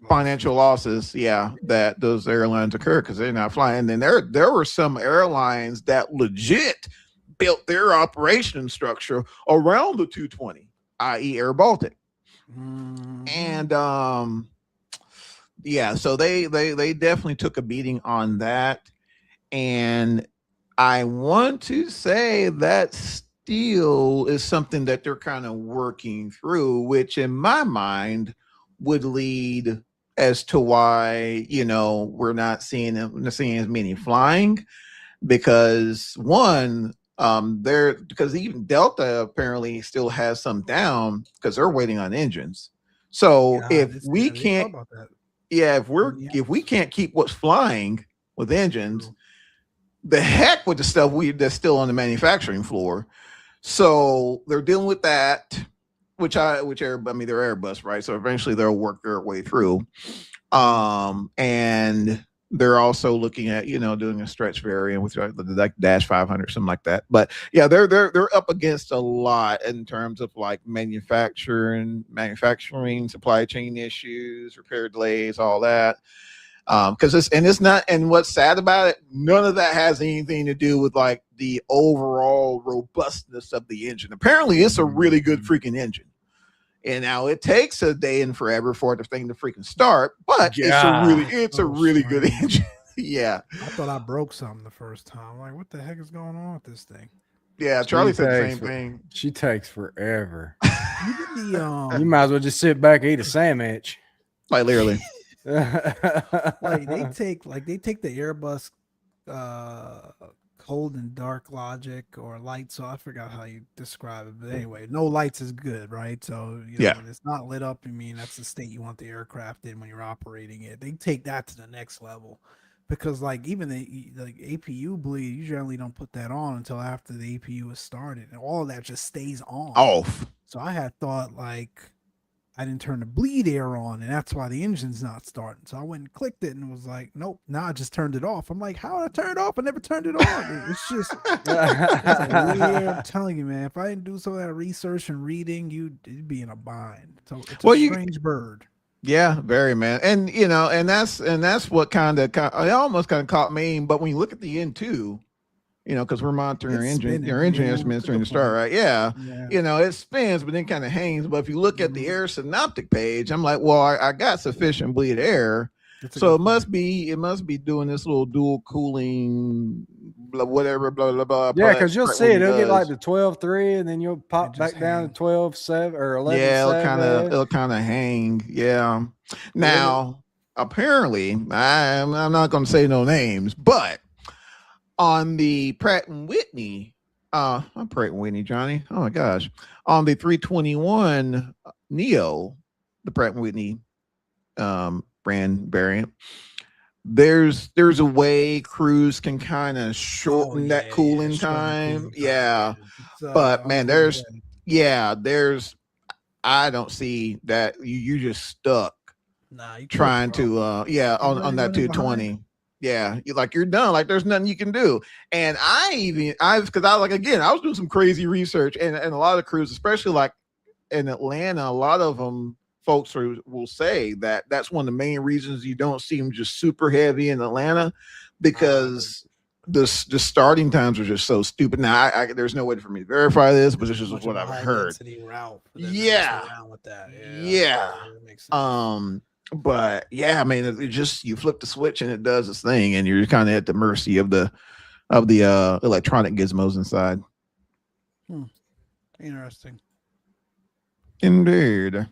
Speaker 4: financial losses, that those airlines occur because they're not flying. And there were some airlines that legit built their operation structure around the 220, i.e. Air Baltic. And so they definitely took a beating on that. And I want to say that still is something that they're kind of working through, which in my mind would lead as to why, we're not seeing as many flying, because because even Delta apparently still has some down because they're waiting on engines. So if we can't keep what's flying with engines, the heck with the stuff that's still on the manufacturing floor. So they're dealing with that, they're Airbus, right? So eventually they'll work their way through. And they're also looking at, doing a stretch variant with like Dash 500, something like that. But yeah, they're up against a lot in terms of like manufacturing, supply chain issues, repair delays, all that. And what's sad about it, none of that has anything to do with like the overall robustness of the engine. Apparently it's a really good freaking engine. And now it takes a day and forever for the thing to freaking start, but it's a really good engine. Yeah.
Speaker 1: I thought I broke something the first time. Like, what the heck is going on with this thing?
Speaker 4: Yeah, Charlie said the same thing.
Speaker 3: She takes forever.
Speaker 1: You
Speaker 3: might as well just sit back and eat a sandwich.
Speaker 4: Like literally.
Speaker 1: Like they take the Airbus cold and dark logic or light. So I forgot how you describe it. But anyway, no lights is good, right? So,
Speaker 4: Yeah.
Speaker 1: when it's not lit up, I mean, that's the state you want the aircraft in when you're operating it. They take that to the next level because, like, even the like APU bleed, you generally don't put that on until after the APU is started, and all of that just stays on.
Speaker 4: Off.
Speaker 1: So I had thought, like, I didn't turn the bleed air on, and that's why the engine's not starting. So I went and clicked it and was like, nope, now I just turned it off. I'm like, how did I turn it off? I never turned it on. It's just, it's a weird, I'm telling you, man, if I didn't do some of that research and reading, you'd be in a bind. So it's
Speaker 4: Well,
Speaker 1: a
Speaker 4: you
Speaker 1: strange bird.
Speaker 4: Yeah, very, man. And and that's what it almost kind of caught me. But when you look at the end too, because we're monitoring
Speaker 1: It's spinning.
Speaker 4: your engine
Speaker 1: Yeah,
Speaker 4: instruments
Speaker 1: to
Speaker 4: during
Speaker 1: the
Speaker 4: the start,
Speaker 1: point.
Speaker 4: right? Yeah.
Speaker 1: Yeah.
Speaker 4: It spins, but then kind of hangs. But if you look at the
Speaker 1: Mhm.
Speaker 4: air synoptic page, I'm like, well, I got sufficient bleed air.
Speaker 1: That's a
Speaker 4: So
Speaker 1: good
Speaker 4: it must
Speaker 1: point.
Speaker 4: be doing this little dual cooling, whatever, blah blah blah.
Speaker 3: Yeah, because you'll see
Speaker 4: What
Speaker 3: it.
Speaker 4: he
Speaker 3: It'll get like
Speaker 4: does.
Speaker 3: the 12.3, and then you'll
Speaker 1: It
Speaker 3: pop
Speaker 1: just
Speaker 3: back down to
Speaker 1: hang.
Speaker 3: 12.7 or
Speaker 4: Yeah,
Speaker 3: 11.7.
Speaker 4: it'll kind of hang. Yeah.
Speaker 3: Yeah, but
Speaker 4: Now, apparently, I'm not going to say no names, but on the Pratt and Whitney, I'm Pratt and Whitney, Johnny. Oh my gosh, on the 321 Neo, the Pratt and Whitney brand variant. There's a way crews can kind of
Speaker 1: Oh
Speaker 4: shorten that
Speaker 1: yeah, yeah.
Speaker 4: cooling
Speaker 1: Shorten
Speaker 4: time.
Speaker 1: cooling time. Yeah.
Speaker 4: Yeah,
Speaker 1: It's
Speaker 4: but
Speaker 1: on the
Speaker 4: man,
Speaker 1: little way.
Speaker 4: there's I don't see that you just stuck
Speaker 1: Nah, you cook,
Speaker 4: trying
Speaker 1: bro.
Speaker 4: to
Speaker 1: You're
Speaker 4: on that
Speaker 1: running behind.
Speaker 4: 220. Yeah, you're done. Like there's nothing you can do. And I've because I like again I was doing some crazy research and a lot of crews, especially like in Atlanta, a lot of them folks will say that that's one of the main reasons you don't see them just super heavy in Atlanta
Speaker 1: Nah,
Speaker 4: because the starting times are just so stupid. Now, there's no way for me to verify this, but
Speaker 1: it's
Speaker 4: this
Speaker 1: too
Speaker 4: is
Speaker 1: much
Speaker 4: what
Speaker 1: of a
Speaker 4: I've
Speaker 1: high
Speaker 4: heard.
Speaker 1: density route for them to mess
Speaker 4: Yeah,
Speaker 1: around with that. Yeah,
Speaker 4: yeah.
Speaker 1: that makes sense.
Speaker 4: But yeah, I mean, it just you flip the switch and it does its thing, and you're kind of at the mercy of the electronic gizmos inside.
Speaker 1: Hmm. Interesting.
Speaker 4: Indeed.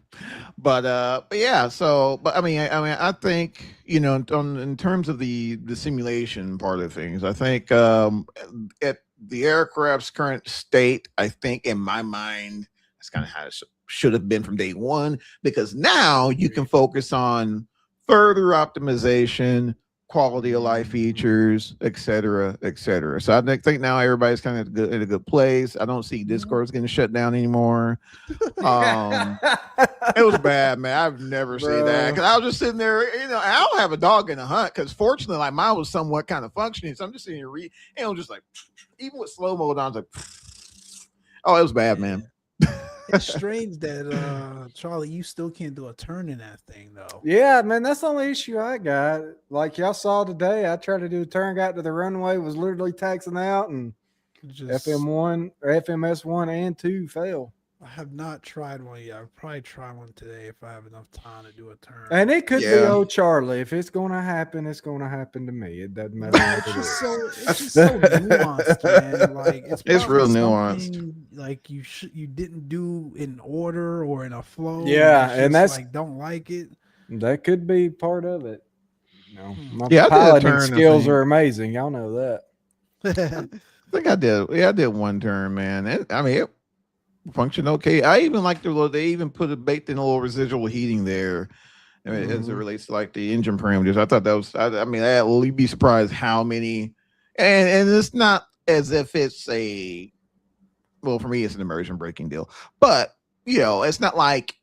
Speaker 4: But yeah, so but I think in terms of the simulation part of things, I think at the aircraft's current state, I think in my mind that's kind of how it should have been from day one because now you can
Speaker 1: Agreed.
Speaker 4: focus on further optimization, quality of life features, et cetera, et cetera. So think now everybody's kind of in a good place. I don't see
Speaker 1: Mhm.
Speaker 4: Discord's getting shut down anymore. It was bad, man. I've never seen that
Speaker 3: bro.
Speaker 4: because I was just sitting there. I don't have a dog in the hunt because fortunately, like mine was somewhat kind of functioning. So I'm just sitting here reading, and I'm just like, even with slow mo, I was like, oh, it was bad,
Speaker 1: Yeah.
Speaker 4: man.
Speaker 1: It's strange that Charlie, you still can't do a turn in that thing though.
Speaker 3: Yeah, man, that's the only issue I got. Like y'all saw today, I tried to do a turn, got to the runway, was literally taxing out, and
Speaker 1: Just
Speaker 3: FM1 or FMS1 and 2 fail.
Speaker 1: I have not tried one yet. I'll probably try one today if I have enough time to do a turn.
Speaker 3: And it could be
Speaker 4: Yeah.
Speaker 3: old Charlie. If it's gonna happen, it's gonna happen to me. It doesn't
Speaker 1: No,
Speaker 3: matter.
Speaker 1: it's just so nuanced, man. Like it's
Speaker 4: It's
Speaker 1: probably
Speaker 4: real nuanced.
Speaker 1: something like you didn't do in order or in a flow.
Speaker 3: Yeah,
Speaker 1: You
Speaker 3: and
Speaker 1: just
Speaker 3: that's
Speaker 1: like don't like it.
Speaker 3: that could be part of it. My
Speaker 4: Yeah, I did a
Speaker 3: piloting
Speaker 4: turn. I
Speaker 3: skills
Speaker 4: think.
Speaker 3: are amazing. Y'all know that.
Speaker 4: I think I did. Yeah, I did one turn, man. It functioned okay. I even like they even baked in a little residual heating there. As it
Speaker 3: Mhm.
Speaker 4: relates to like the engine parameters. I thought that was. You'd be surprised how many. And it's not as if it's for me it's an immersion braking deal, but it's not like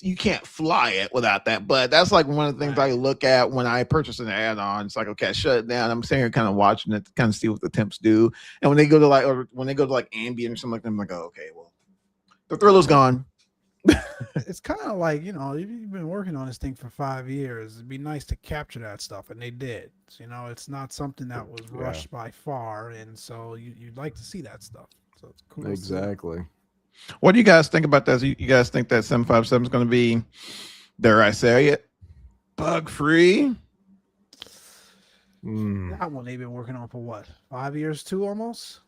Speaker 4: you can't fly it without that. But that's like one of the things I
Speaker 1: Right.
Speaker 4: look at when I purchase an add-on. It's like, okay, I shut it down. I'm sitting here kind of watching it to kind of see what the temps do. And when they go to like ambient or something like that, I'm like, oh, okay, well, the thrill is gone.
Speaker 1: It's kind of like you've been working on this thing for 5 years. It'd be nice to capture that stuff, and they did. So, it's not something that was
Speaker 3: Yeah.
Speaker 1: rushed by far, and so you'd like to see that stuff. So it's cool.
Speaker 3: Exactly.
Speaker 4: What do you guys think about that? You guys think that 757 is going to be, dare I say it, bug free?
Speaker 1: That one they've been working on for what, 5 years too, almost.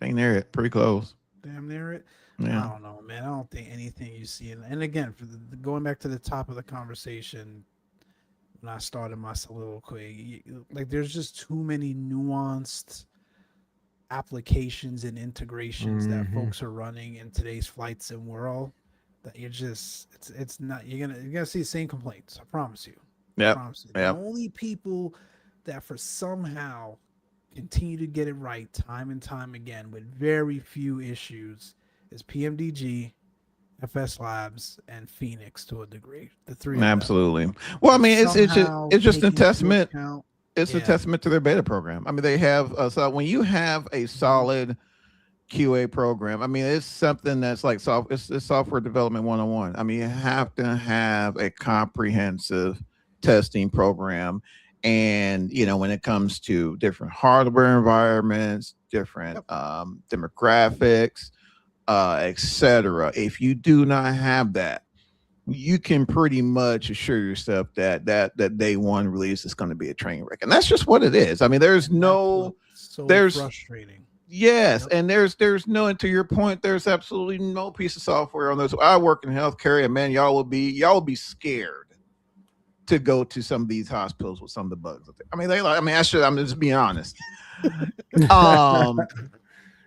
Speaker 4: Ain't near it. Pretty close.
Speaker 1: Damn near it.
Speaker 4: Yeah.
Speaker 1: I don't know, man. I don't think anything you see, and again, for going back to the top of the conversation when I started my soliloquy, like there's just too many nuanced applications and integrations that folks are running in today's flight sim world that it's not you're gonna see the same complaints. I promise you.
Speaker 4: Yep.
Speaker 1: Promise you. The
Speaker 4: Yep.
Speaker 1: only people that for somehow continue to get it right time and time again with very few issues is PMDG, FS Labs, and Phoenix to a degree. The three of them.
Speaker 4: Absolutely. Well, I mean,
Speaker 1: Somehow
Speaker 4: it's just a
Speaker 1: taking into
Speaker 4: testament.
Speaker 1: account-
Speaker 4: It's a
Speaker 1: Yeah.
Speaker 4: testament to their beta program. I mean, they have so when you have a solid QA program, I mean, it's something that's like it's software development 101. I mean, you have to have a comprehensive testing program. And when it comes to different hardware environments, different demographics, etc. If you do not have that, you can pretty much assure yourself that day one release is going to be a train wreck, and that's just what it is. I mean, there's
Speaker 1: frustrating.
Speaker 4: Yes, and there's no, and to your point, there's absolutely no piece of software on this. I work in healthcare, and man, y'all will be scared to go to some of these hospitals with some of the bugs. I mean, I'm just being honest.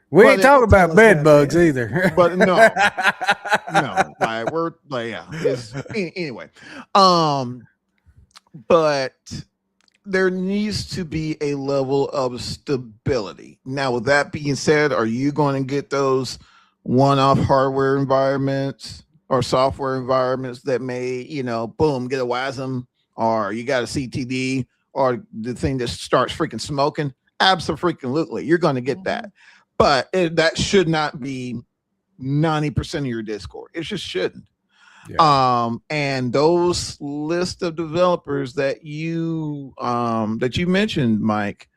Speaker 3: We ain't talking about bed bugs either.
Speaker 4: But no, like we're like, anyway. But there needs to be a level of stability. Now, with that being said, are you going to get those one-off hardware environments or software environments that may, boom, get a WASM, or you got a CTD, or the thing that starts freaking smoking? Absolutely, you're going to get that. But that should not be 90% of your Discord. It just shouldn't. Yeah. And those list of developers that you mentioned, Mike,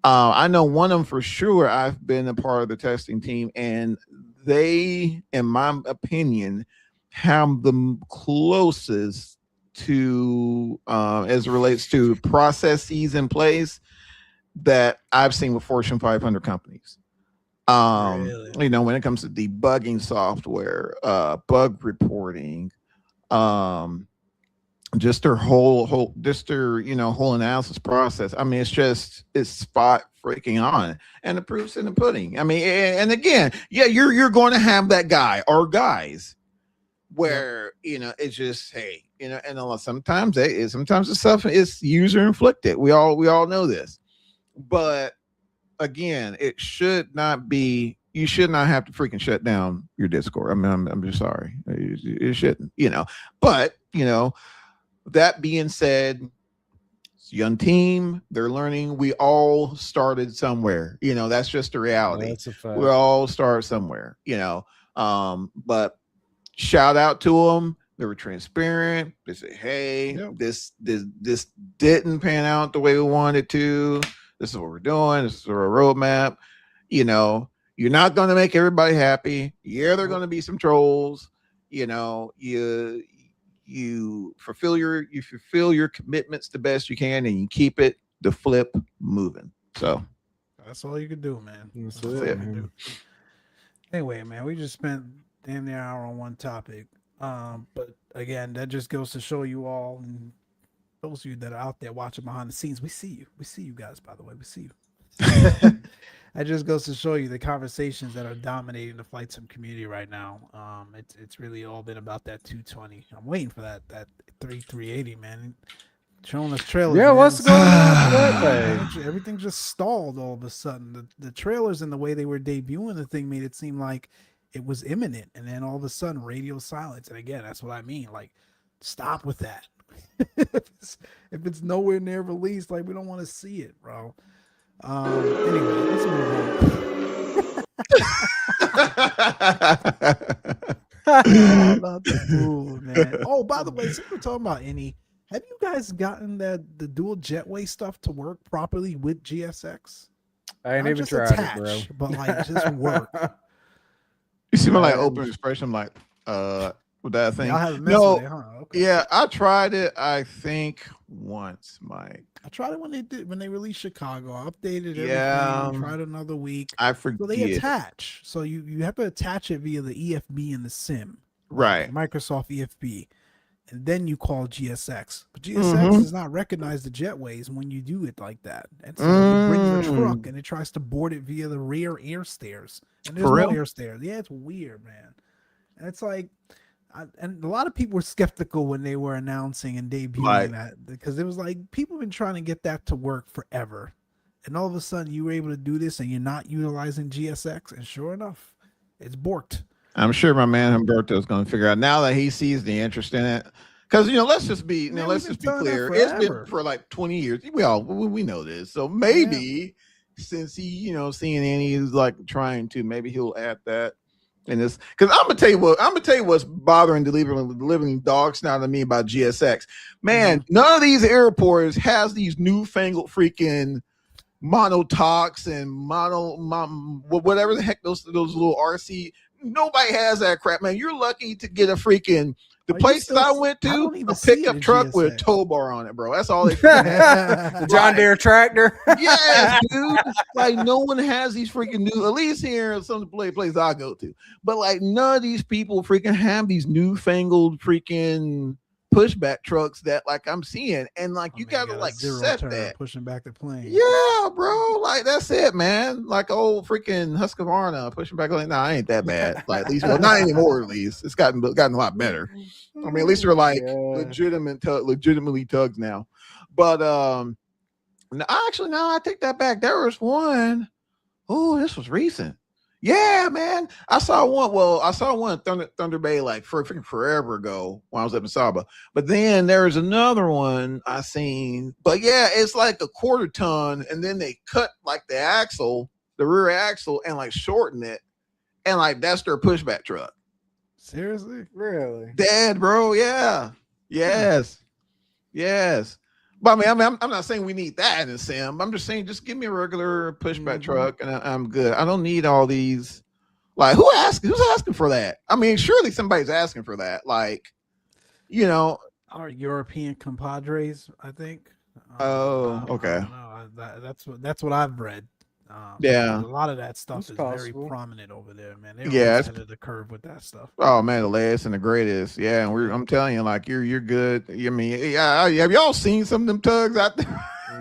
Speaker 4: I know one of them for sure. I've been a part of the testing team, and they, in my opinion, have the closest to as it relates to processes in place that I've seen with Fortune 500 companies. Really? When it comes to debugging software, bug reporting, just their whole analysis process. I mean, it's spot freaking on, and the proof's in the pudding. I mean, and again, you're going to have that guy or guys where it's just, hey, and sometimes the stuff is user inflicted. We all know this, but again, it should not be. You should not have to freaking shut down your Discord. I mean, I'm just sorry. It shouldn't, But that being said, it's a young team. They're learning. We all started somewhere. That's just the reality. That's a fact. We all start somewhere. But shout out to them. They were transparent. They said, "Hey, this didn't pan out the way we wanted to. This is what we're doing. This is our roadmap. You're not going to make everybody happy. Yeah, there are going to be some trolls. You fulfill your commitments the best you can, and you keep the flip moving." So
Speaker 1: that's all you can do, man.
Speaker 3: That's it, man.
Speaker 1: Anyway, man, we just spent damn near an hour on one topic. But again, that just goes to show you all, and those of you that are out there watching behind the scenes, we see you. We see you guys, by the way. We see you. That just goes to show you the conversations that are dominating the flight sim community right now. It's really all been about that 220. I'm waiting for that 380, man. Showing us trailers.
Speaker 3: Yeah,
Speaker 1: man.
Speaker 3: what's going on with that thing?
Speaker 1: Everything just stalled all of a sudden. The trailers and the way they were debuting the thing made it seem like it was imminent, and then all of a sudden radio silence. And again, that's what I mean. Like, stop with that. If it's nowhere near release, like, we don't want to see it, bro. Anyway, let's move on. About the fool, man. Oh, by the way, since we're talking about have you guys gotten the dual jetway stuff to work properly with GSX?
Speaker 3: I ain't even tried it, bro.
Speaker 1: But like, just work.
Speaker 4: You see my open expression. I'm like, with that thing.
Speaker 1: I haven't messed with it, huh? Okay.
Speaker 4: Yeah, I tried it. I think once, Mike.
Speaker 1: I tried it when they released Chicago. I updated everything. Yeah, tried another week.
Speaker 4: I forget.
Speaker 1: So they attach. So you have to attach it via the EFB in the sim,
Speaker 4: right?
Speaker 1: Microsoft EFB. and then you call GSX. But GSX does not recognize the jetways when you do it like that. And so you bring your truck and it tries to board it via the rear air stairs. And there's
Speaker 4: For
Speaker 1: no
Speaker 4: real?
Speaker 1: air stairs. Yeah, it's weird, man. And it's like, and a lot of people were skeptical when they were announcing and debuting
Speaker 4: Like-
Speaker 1: that, because it was like people have been trying to get that to work forever. And all of a sudden you were able to do this and you're not utilizing GSX. And sure enough, it's borked.
Speaker 4: I'm sure my man Humberto is going to figure out now that he sees the interest in it. Because let's just be,
Speaker 1: Man,
Speaker 4: let's
Speaker 1: we've
Speaker 4: just
Speaker 1: been
Speaker 4: be
Speaker 1: telling that
Speaker 4: clear. It's been
Speaker 1: forever.
Speaker 4: for like 20 years. We know this. So maybe since he, seeing Annie's like trying to, maybe he'll add that in this. Because I'm gonna tell you what's bothering the living dog snot to me about GSX. Man, none of these airports has these newfangled freaking monotox and whatever the heck those little RC. Nobody has that crap, man. You're lucky to get a freaking the places I went
Speaker 1: I
Speaker 4: to
Speaker 1: don't even
Speaker 4: a
Speaker 1: see it
Speaker 4: pickup
Speaker 1: in
Speaker 4: truck with a
Speaker 1: GSX.
Speaker 4: tow bar on it, bro. That's all they.
Speaker 3: The John Deere tractor.
Speaker 4: Yes, dude. Like no one has these freaking new. At least here in some places I go to, but like none of these people freaking have these newfangled freaking pushback trucks that like I'm seeing, and like
Speaker 1: Oh,
Speaker 4: you
Speaker 1: man,
Speaker 4: gotta
Speaker 1: got a
Speaker 4: like
Speaker 1: zero
Speaker 4: set
Speaker 1: turn
Speaker 4: that.
Speaker 1: pushing back the plane.
Speaker 4: Yeah, bro. Like that's it, man. Like old freaking Husqvarna pushing back. Like, I ain't that bad. Like at least, well, not anymore. At least it's gotten a lot better. I mean, at least they're like legitimately tugs now. But actually, no, I take that back. There was one. Oh, this was recent. Yeah, man. I saw one. Well, I saw one at Thunder Bay like forever ago when I was up in Saba. But then there's another one I seen. But yeah, it's like a quarter ton, and then they cut like the rear axle, and like shorten it, and like that's their pushback truck.
Speaker 1: Seriously?
Speaker 3: Really?
Speaker 4: Dead, bro. Yeah. Yes. But I mean, I'm not saying we need that in a sim. I'm just saying, just give me a regular pushback truck, and I'm good. I don't need all these. Like, who's asking for that? I mean, surely somebody's asking for that. Like,
Speaker 1: Our European compadres, I think.
Speaker 4: Oh,
Speaker 1: I
Speaker 4: okay.
Speaker 1: don't know. That's what I've read.
Speaker 4: Yeah.
Speaker 1: A lot of that stuff
Speaker 3: It's
Speaker 1: is
Speaker 3: possible.
Speaker 1: very prominent over there, man. They're
Speaker 4: Yeah,
Speaker 1: ahead of the curve with that stuff.
Speaker 4: Oh man, the latest and the greatest. Yeah, and I'm telling you, like you're good. I mean, yeah. Have y'all seen some of them tugs out there?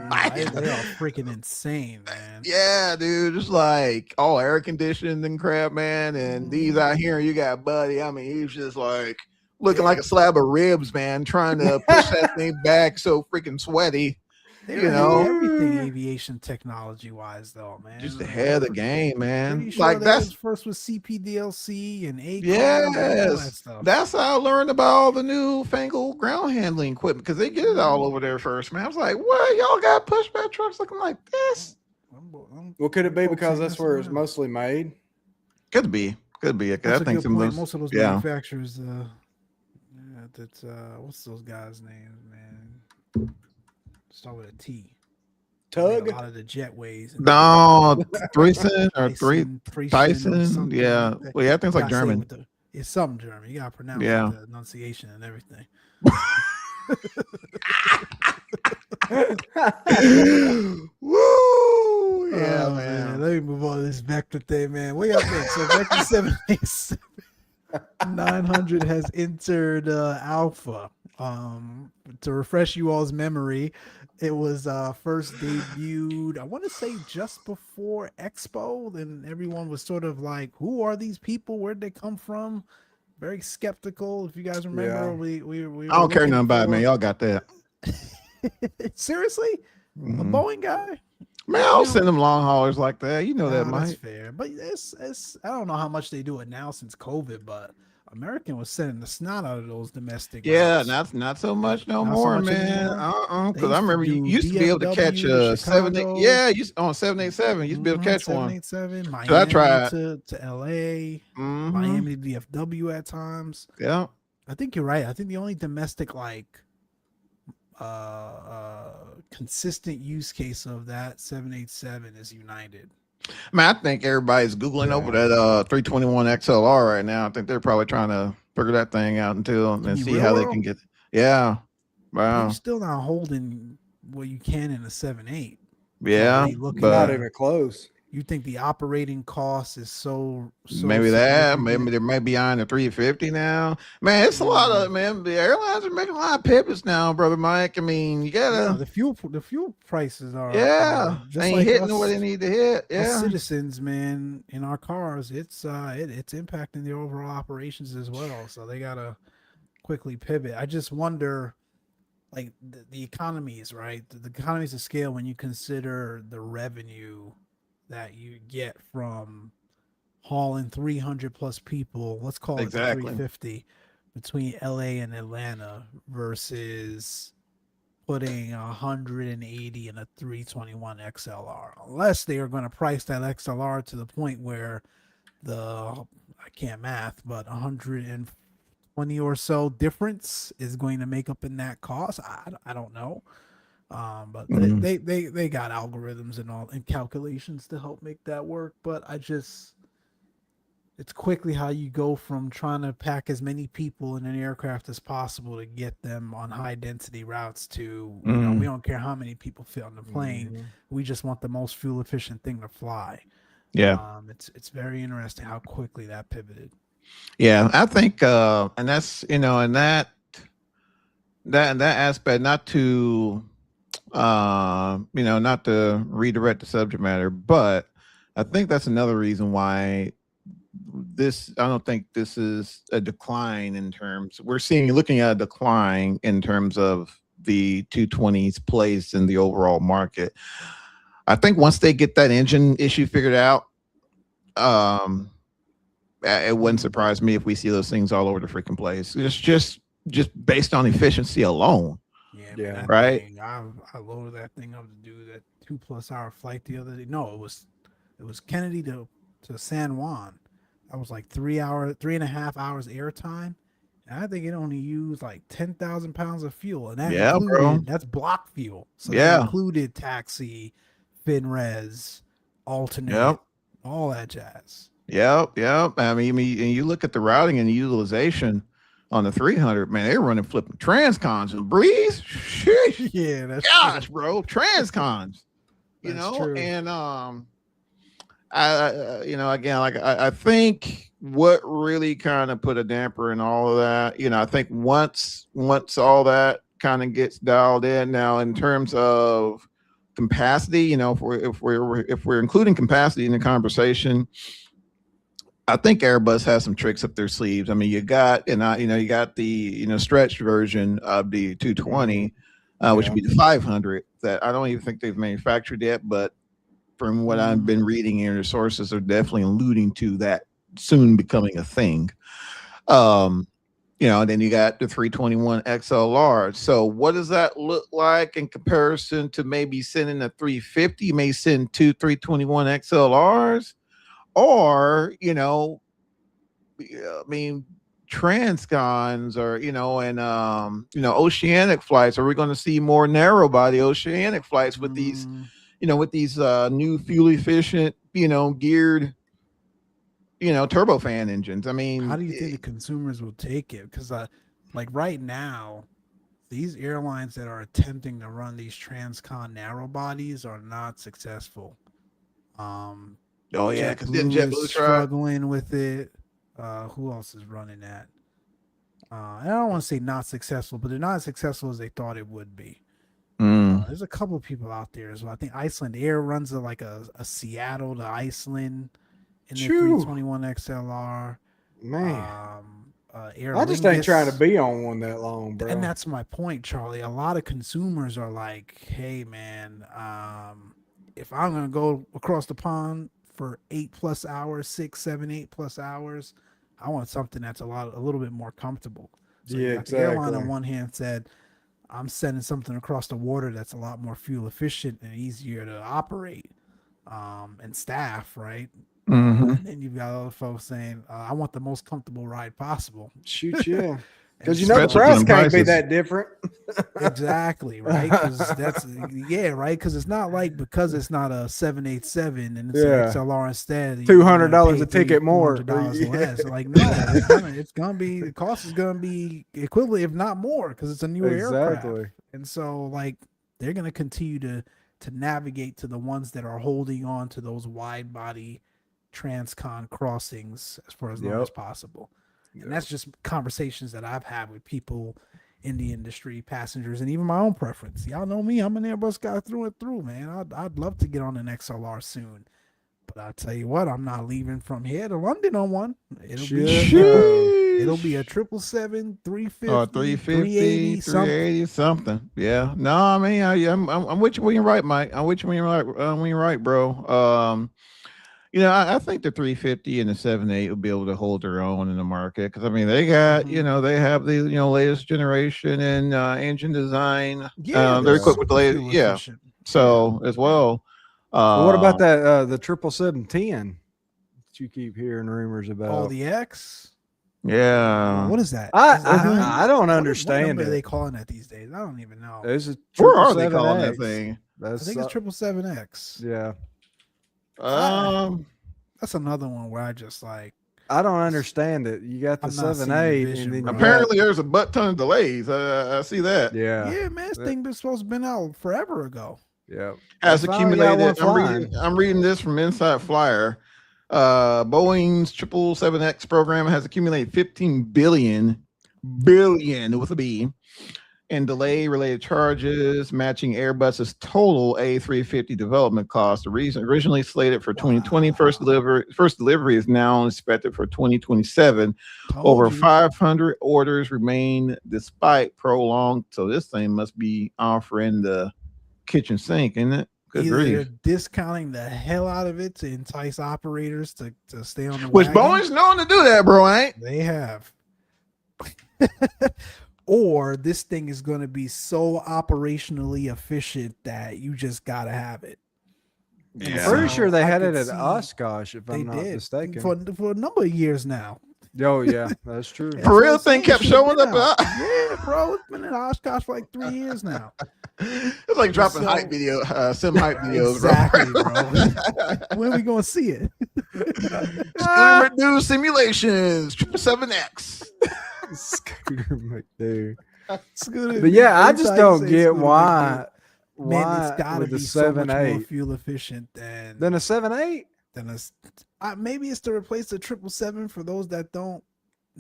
Speaker 1: They are freaking insane, man.
Speaker 4: Yeah, dude. It's like all air conditioned and crap, man. And these out here, you got Buddy. I mean, he's just like looking like a slab of ribs, man, trying to push that thing back so freaking sweaty.
Speaker 1: They're ahead of everything aviation technology wise, though, man.
Speaker 4: Just ahead of the game, man.
Speaker 1: Pretty sure
Speaker 4: Like
Speaker 1: they
Speaker 4: that's
Speaker 1: was first with CPDLC and A.
Speaker 4: yes, that's how I learned about all the new fangled ground handling equipment because they get it all over there first, man. I was like, what? Y'all got pushback trucks looking like this?
Speaker 3: Well, could it be because that's where it's mostly made?
Speaker 4: Could be.
Speaker 1: That's
Speaker 4: I
Speaker 1: a
Speaker 4: think
Speaker 1: good
Speaker 4: some
Speaker 1: point.
Speaker 4: of those.
Speaker 1: Most of those
Speaker 4: Yeah.
Speaker 1: manufacturers, what's those guys' names, man? Start with a T.
Speaker 3: Tug?
Speaker 1: A lot of the jetways.
Speaker 4: No, Threeson or
Speaker 1: Threeson,
Speaker 4: Tyson.
Speaker 1: something
Speaker 4: Yeah.
Speaker 1: like that.
Speaker 4: Well, yeah, I think it's like
Speaker 1: Gotta say
Speaker 4: German.
Speaker 1: with it's something German. You gotta pronounce the enunciation and everything.
Speaker 4: Woo! Yeah,
Speaker 1: Oh,
Speaker 4: man.
Speaker 1: Let me move on to this Vector thing, man. What y'all think? So Vector 787 900 has entered alpha. To refresh you all's memory, it was first debuted, I want to say just before Expo, and everyone was sort of like, who are these people? Where'd they come from? Very skeptical. If you guys remember, we
Speaker 4: I don't care
Speaker 1: looking
Speaker 4: nothing about it, man.
Speaker 1: for-
Speaker 4: Y'all got that.
Speaker 1: Seriously? A Boeing guy?
Speaker 4: Man, I'll send them long haulers like that. You know that,
Speaker 1: That's
Speaker 4: Mike.
Speaker 1: fair. But it's I don't know how much they do it now since COVID, but American was sending the snot out of those domestic.
Speaker 4: Yeah,
Speaker 1: routes.
Speaker 4: not so much no
Speaker 1: Not so
Speaker 4: more,
Speaker 1: much
Speaker 4: man.
Speaker 1: anymore?
Speaker 4: Because
Speaker 1: They
Speaker 4: I remember you
Speaker 1: do
Speaker 4: used to be able to catch
Speaker 1: DFW,
Speaker 4: 7
Speaker 1: Chicago.
Speaker 4: Yeah, on 787, you used to be able to catch one.
Speaker 1: 787,
Speaker 4: I
Speaker 1: Miami
Speaker 4: tried.
Speaker 1: to LA,
Speaker 4: Mhm.
Speaker 1: Miami to DFW at times.
Speaker 4: Yeah.
Speaker 1: I think you're right. I think the only domestic consistent use case of that 787 is United.
Speaker 4: Man, I think everybody's Googling over that 321 XLR right now. I think they're probably trying to figure that thing out until and see how they can get. Yeah. Wow.
Speaker 1: You're still not holding what you can in a 7.8.
Speaker 4: Yeah.
Speaker 1: Looking
Speaker 3: Not
Speaker 1: at-
Speaker 3: even close.
Speaker 1: You think the operating cost is so
Speaker 4: Maybe that. Maybe
Speaker 1: significant?
Speaker 4: they might be on the 350 now. Man, it's a lot of man. The airlines are making a lot of pivots now, brother Mike. I mean, you
Speaker 1: Yeah,
Speaker 4: gotta.
Speaker 1: the fuel prices are
Speaker 4: Yeah,
Speaker 1: just
Speaker 4: ain't
Speaker 1: like
Speaker 4: hitting where they need to hit.
Speaker 1: us
Speaker 4: Yeah,
Speaker 1: citizens, man, in our cars. It's impacting the overall operations as well. So they gotta quickly pivot. I just wonder, like the economies, right? The economies of scale when you consider the revenue that you get from hauling 300 plus people, let's call it the
Speaker 4: exactly.
Speaker 1: 350 between LA and Atlanta versus putting 180 in a 321 XLR. Unless they are going to price that XLR to the point where I can't math, but 120 or so difference is going to make up in that cost. I don't know. But
Speaker 4: Mhm.
Speaker 1: they got algorithms and all and calculations to help make that work. But it's quickly how you go from trying to pack as many people in an aircraft as possible to get them on high density routes to, we
Speaker 4: Mhm.
Speaker 1: don't care how many people fit on the plane. We just want the most fuel efficient thing to fly.
Speaker 4: Yeah,
Speaker 1: It's very interesting how quickly that pivoted.
Speaker 4: yeah. I think, and that's and that aspect, not to, not to redirect the subject matter, but I think that's another reason why I don't think this is a decline in terms looking at a decline in terms of the 220's place in the overall market. I think once they get that engine issue figured out, um, it wouldn't surprise me if we see those things all over the freaking place. It's just based on efficiency alone,
Speaker 1: Yeah, man,
Speaker 3: Yeah.
Speaker 1: that
Speaker 4: right?
Speaker 1: thing. I loaded that thing up to do that 2+ hour flight the other day. No, it was Kennedy to San Juan. That was like 3 hour, 3.5 hours airtime. And I think it only used like 10,000 pounds of fuel, and that
Speaker 4: Yeah, bro.
Speaker 1: that's block fuel. So that
Speaker 4: Yeah.
Speaker 1: included taxi, FinRes, alternate,
Speaker 4: Yep.
Speaker 1: all that jazz.
Speaker 4: Yep. Yep. And you look at the routing and the utilization on the 300, man, they're running flipping transcons and breeze. Sheesh.
Speaker 1: Yeah, that's
Speaker 4: Gosh,
Speaker 1: true.
Speaker 4: bro, transcons.
Speaker 1: That's true.
Speaker 4: And again, like I think what really kind of put a damper in all of that, I think once all that kind of gets dialed in now in terms of capacity, if we're including capacity in the conversation, I think Airbus has some tricks up their sleeves. I mean, you got the stretched version of the 220, which would
Speaker 3: Yeah.
Speaker 4: be the 500 that I don't even think they've manufactured yet, but from what I've been reading here, the sources are definitely alluding to that soon becoming a thing. And then you got the 321 XLR. So what does that look like in comparison to maybe sending a 350? You may send two 321 XLRs, or I mean, transcons, or and oceanic flights. Are we going to see more narrow body oceanic flights with these new fuel efficient, geared, turbofan engines? I
Speaker 1: How
Speaker 4: mean,
Speaker 1: do you think the consumers will take it? Because like right now, these airlines that are attempting to run these transcon narrow bodies are not successful. Um,
Speaker 4: oh yeah, because didn't
Speaker 1: JetBlue is
Speaker 4: JetBlue try it?
Speaker 1: struggling with it. Who else is running that? I don't want to say not successful, but they're not as successful as they thought it would be.
Speaker 4: Mm.
Speaker 1: There's a couple people out there as well. I think Iceland Air runs a Seattle to Iceland in their
Speaker 3: Chew,
Speaker 1: 321 XLR.
Speaker 3: man.
Speaker 1: Air
Speaker 3: I just ain't trying to
Speaker 1: Lingus.
Speaker 3: be on one that long,
Speaker 1: And
Speaker 3: bro.
Speaker 1: that's my point, Charlie. A lot of consumers are like, "Hey, man, if I'm gonna go across the pond for 8+ hours, 6, 7, 8+ hours, I want something that's a little bit more comfortable." So you
Speaker 3: Yeah,
Speaker 1: got the airline on
Speaker 3: exactly.
Speaker 1: one hand said, "I'm sending something across the water that's a lot more fuel efficient and easier to operate, and staff, right?"
Speaker 4: Hmm.
Speaker 1: And then you've got other folks saying, "I want the most comfortable ride possible."
Speaker 3: Shoot, yeah.
Speaker 1: And
Speaker 3: Because the
Speaker 4: Especially
Speaker 1: so
Speaker 4: for
Speaker 3: price
Speaker 4: them
Speaker 3: can't be
Speaker 4: prices.
Speaker 3: that different.
Speaker 1: exactly, right? Because yeah, right. Because it's not like because it's not a 787 and it's an
Speaker 3: Yeah.
Speaker 1: XLR instead, you're gonna
Speaker 3: $200
Speaker 1: pay
Speaker 3: a
Speaker 1: three,
Speaker 3: ticket
Speaker 1: four
Speaker 3: more.
Speaker 1: hundred dollars
Speaker 3: Yeah.
Speaker 1: less. Like no, it's gonna be the cost is gonna be equivalent, if not more, because it's a newer aircraft.
Speaker 3: Exactly.
Speaker 1: And so like they're gonna continue to to navigate to the ones that are holding on to those wide body transcon crossings as far as long as possible. And that's just conversations that I've had with people in the industry, passengers, and even my own preference. Y'all know me, I'm an Airbus guy through and through, man. I'd love to get on an XLR soon. But I'll tell you what, I'm not leaving from here to London on one. It'll be a 777, 350, 380
Speaker 4: something. Yeah. No, I mean, I'm with you when you're right, Mike. I'm with you when you're right, bro. I think the 350 and the 78 will be able to hold their own in the market because I mean they got they have the latest generation in engine design. They're equipped with the latest, So as well.
Speaker 3: What about that the 777-10 that you keep hearing rumors about?
Speaker 1: Oh, the X.
Speaker 4: Yeah.
Speaker 1: What is that?
Speaker 3: I don't understand.
Speaker 1: What number are they calling that these days? I don't even know.
Speaker 4: Where are they calling that thing?
Speaker 1: I think it's 777X.
Speaker 3: Yeah.
Speaker 1: That's another one where I just like.
Speaker 3: I don't understand it. You got the 7.8, and then
Speaker 4: apparently there's a butt ton of delays. I see that.
Speaker 1: Yeah, man, this thing was supposed to have been out forever ago.
Speaker 3: Yeah,
Speaker 4: has accumulated. I'm reading this from Inside Flyer. Boeing's 777X program has accumulated 15 billion with a B in delay-related charges, matching Airbus's total A350 development cost. The reason originally slated for 2020, first delivery is now expected for 2027. Over 500 orders remain despite prolonged. So this thing must be offering the kitchen sink, isn't it?
Speaker 1: They're discounting the hell out of it to entice operators to stay on the
Speaker 4: Which
Speaker 1: wagon.
Speaker 4: Boeing's known to do that, bro, ain't
Speaker 1: they? Have. Or this thing is going to be so operationally efficient that you just got to have it.
Speaker 3: Yeah. I'm pretty sure they had it at Oshkosh, if I'm not mistaken.
Speaker 1: For a number of years now.
Speaker 3: Oh, yeah, that's true.
Speaker 4: For real, thing kept showing up.
Speaker 1: Yeah, bro, it's been in Oshkosh for like 3 years now.
Speaker 4: It's like dropping hype video, some hype videos,
Speaker 1: exactly, bro. When are we going to see it?
Speaker 4: Scooter McDo simulations, 777X.
Speaker 3: Scooter McDo.
Speaker 1: But
Speaker 3: yeah, I just don't get why.
Speaker 1: Man, it's got to be so much more fuel efficient than
Speaker 3: a 7.8.
Speaker 1: Maybe it's to replace the 777 for those that don't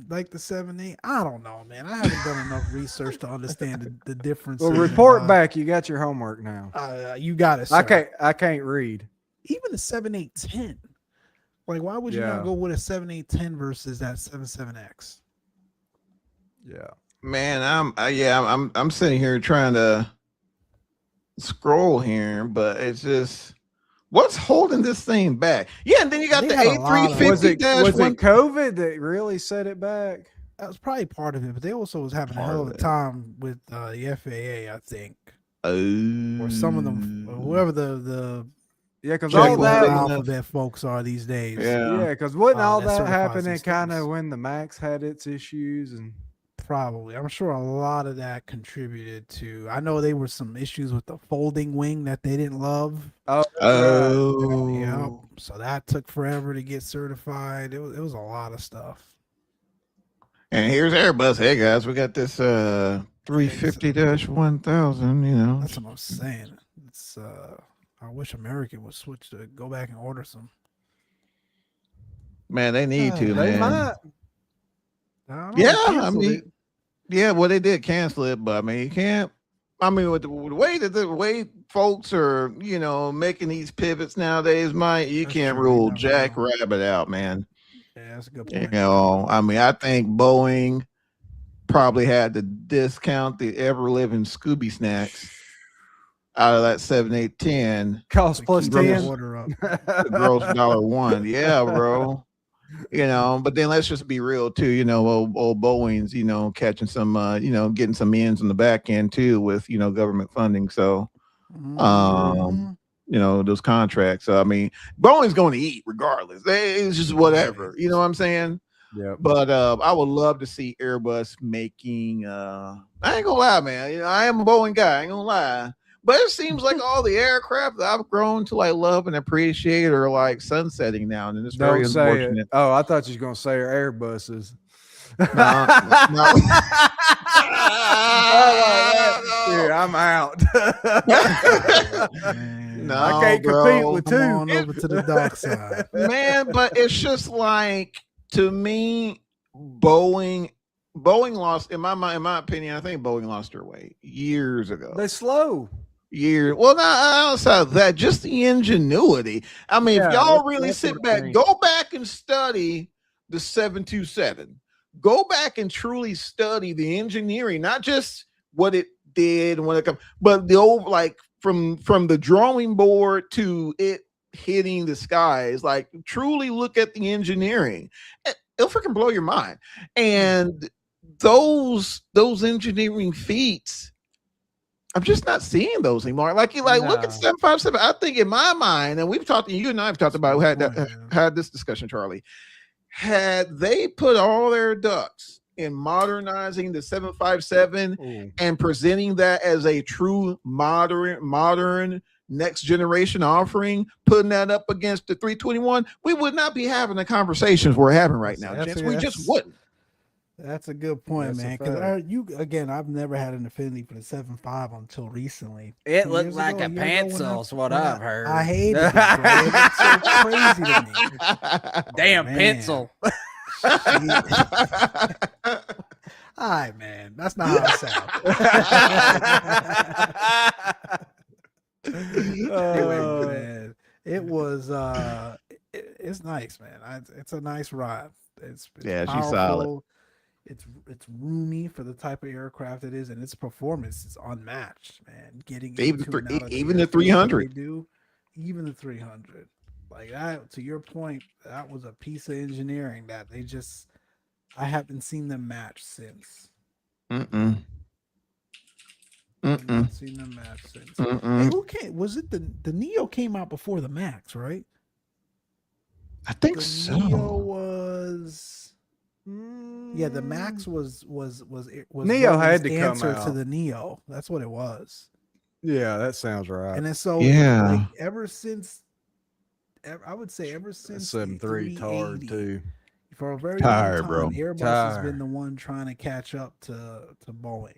Speaker 1: like the 7.8. I don't know, man. I haven't done enough research to understand the difference.
Speaker 3: Well, report back. You got your homework now.
Speaker 1: You got it, sir.
Speaker 3: I can't read.
Speaker 1: Even the 7.810. Like, why would you not go with a 7.810 versus that 7.7X?
Speaker 3: Yeah,
Speaker 4: man. I'm sitting here trying to scroll here, but it's just. What's holding this thing back? Yeah, and then you got the A350.
Speaker 3: Was it COVID that really set it back?
Speaker 1: That was probably part of it, but they also was having a hell of a time with the FAA, I think. Or some of them, whoever the
Speaker 3: because all that
Speaker 1: alphabet folks are these days.
Speaker 3: Yeah, because wouldn't all that happening kind of when the Max had its issues and.
Speaker 1: Probably. I'm sure a lot of that contributed to. I know there were some issues with the folding wing that they didn't love.
Speaker 3: Yeah.
Speaker 1: So that took forever to get certified. It was a lot of stuff.
Speaker 4: And here's Airbus. Hey guys, we got this 350-1000.
Speaker 1: That's what I'm saying. It's I wish American would switch to go back and order some.
Speaker 4: Man, they need to.
Speaker 3: They
Speaker 4: might. Well, they did cancel it, but I mean, you can't. I mean, with the way folks are, making these pivots nowadays, you can't rule Jack Rabbit out, man.
Speaker 1: Yeah, that's a good point.
Speaker 4: I mean, I think Boeing probably had to discount the ever living Scooby snacks out of that 7.810
Speaker 3: cost plus 10
Speaker 1: order up.
Speaker 4: The gross $1. Yeah, bro. But then let's just be real too. Old Boeing's, catching some, getting some ends on the back end too with, government funding. So, those contracts. So, I mean, Boeing's going to eat regardless. It's just whatever. You know what I'm saying?
Speaker 3: Yeah.
Speaker 4: But I would love to see Airbus making. I ain't gonna lie, man. I am a Boeing guy. I ain't gonna lie. But it seems like all the aircraft that I've grown to love and appreciate are sunsetting now, and it's very unfortunate.
Speaker 3: Oh, I thought you were gonna say Airbuses.
Speaker 4: No.
Speaker 3: Dude, I'm out.
Speaker 1: Man,
Speaker 4: No,
Speaker 3: I can't compete
Speaker 4: bro.
Speaker 3: with
Speaker 1: come
Speaker 3: two.
Speaker 1: on over to the dark side.
Speaker 4: Man, but it's just like, to me, Boeing lost, in my opinion. I think Boeing lost their way years ago.
Speaker 3: They're slow.
Speaker 4: Years. Well, not outside of that, just the ingenuity. I mean, if
Speaker 3: Yeah,
Speaker 4: y'all really
Speaker 3: that's
Speaker 4: sit
Speaker 3: what I
Speaker 4: back,
Speaker 3: mean.
Speaker 4: go back and study the 727. Go back and truly study the engineering, not just what it did and when it come, but the old, like, from the drawing board to it hitting the skies. Like, truly look at the engineering. It'll freaking blow your mind. And those engineering feats, I'm just not seeing those anymore. Like, look at
Speaker 3: No.
Speaker 4: 757. I think, in my mind, and we've talked, you and I have talked about, had this discussion, Charlie. Had they put all their ducks in modernizing the 757
Speaker 3: Ooh.
Speaker 4: and presenting that as a true modern next generation offering, putting that up against the 321, we would not be having the conversations we're having right now, gents. We just wouldn't.
Speaker 1: That's a good point,
Speaker 3: That's a
Speaker 1: man. Because
Speaker 3: fact.
Speaker 1: I've never had an affinity for the 7.5 until recently.
Speaker 5: It
Speaker 1: 2
Speaker 5: looked
Speaker 1: years
Speaker 5: like
Speaker 1: ago,
Speaker 5: a
Speaker 1: year ago,
Speaker 5: pencil, is what I've heard.
Speaker 1: I hated it, bro. It looked so crazy to me.
Speaker 5: Damn
Speaker 1: man.
Speaker 5: pencil.
Speaker 1: All right, man. That's not how it sounds. Anyway, man, it was it's nice, man. It's a nice ride. It's
Speaker 4: Yeah,
Speaker 1: powerful.
Speaker 4: she's solid.
Speaker 1: It's roomy for the type of aircraft it is, and its performance is unmatched, man. Getting
Speaker 4: Even
Speaker 1: into and out of
Speaker 4: even the
Speaker 1: airfield that
Speaker 4: 300.
Speaker 1: they do, even the 300. Like that, to your point, that was a piece of engineering that I haven't seen them match since.
Speaker 4: Mm-mm.
Speaker 1: I've not seen them match since. Hey, who came? Was it the Neo came out before the Max, right?
Speaker 4: I think
Speaker 1: The
Speaker 4: so.
Speaker 1: Neo was. Yeah, the Max was
Speaker 3: Neo had to
Speaker 1: the
Speaker 3: come
Speaker 1: answer to
Speaker 3: out.
Speaker 1: the Neo. That's what it was.
Speaker 3: Yeah, that sounds right.
Speaker 1: And then so
Speaker 4: Yeah.
Speaker 1: like ever since I would say ever since the
Speaker 3: 7.3 tired
Speaker 1: 380,
Speaker 3: too.
Speaker 1: for a very
Speaker 4: Tired,
Speaker 1: long
Speaker 4: bro.
Speaker 1: time, Airbus has been the one trying to catch up to Boeing.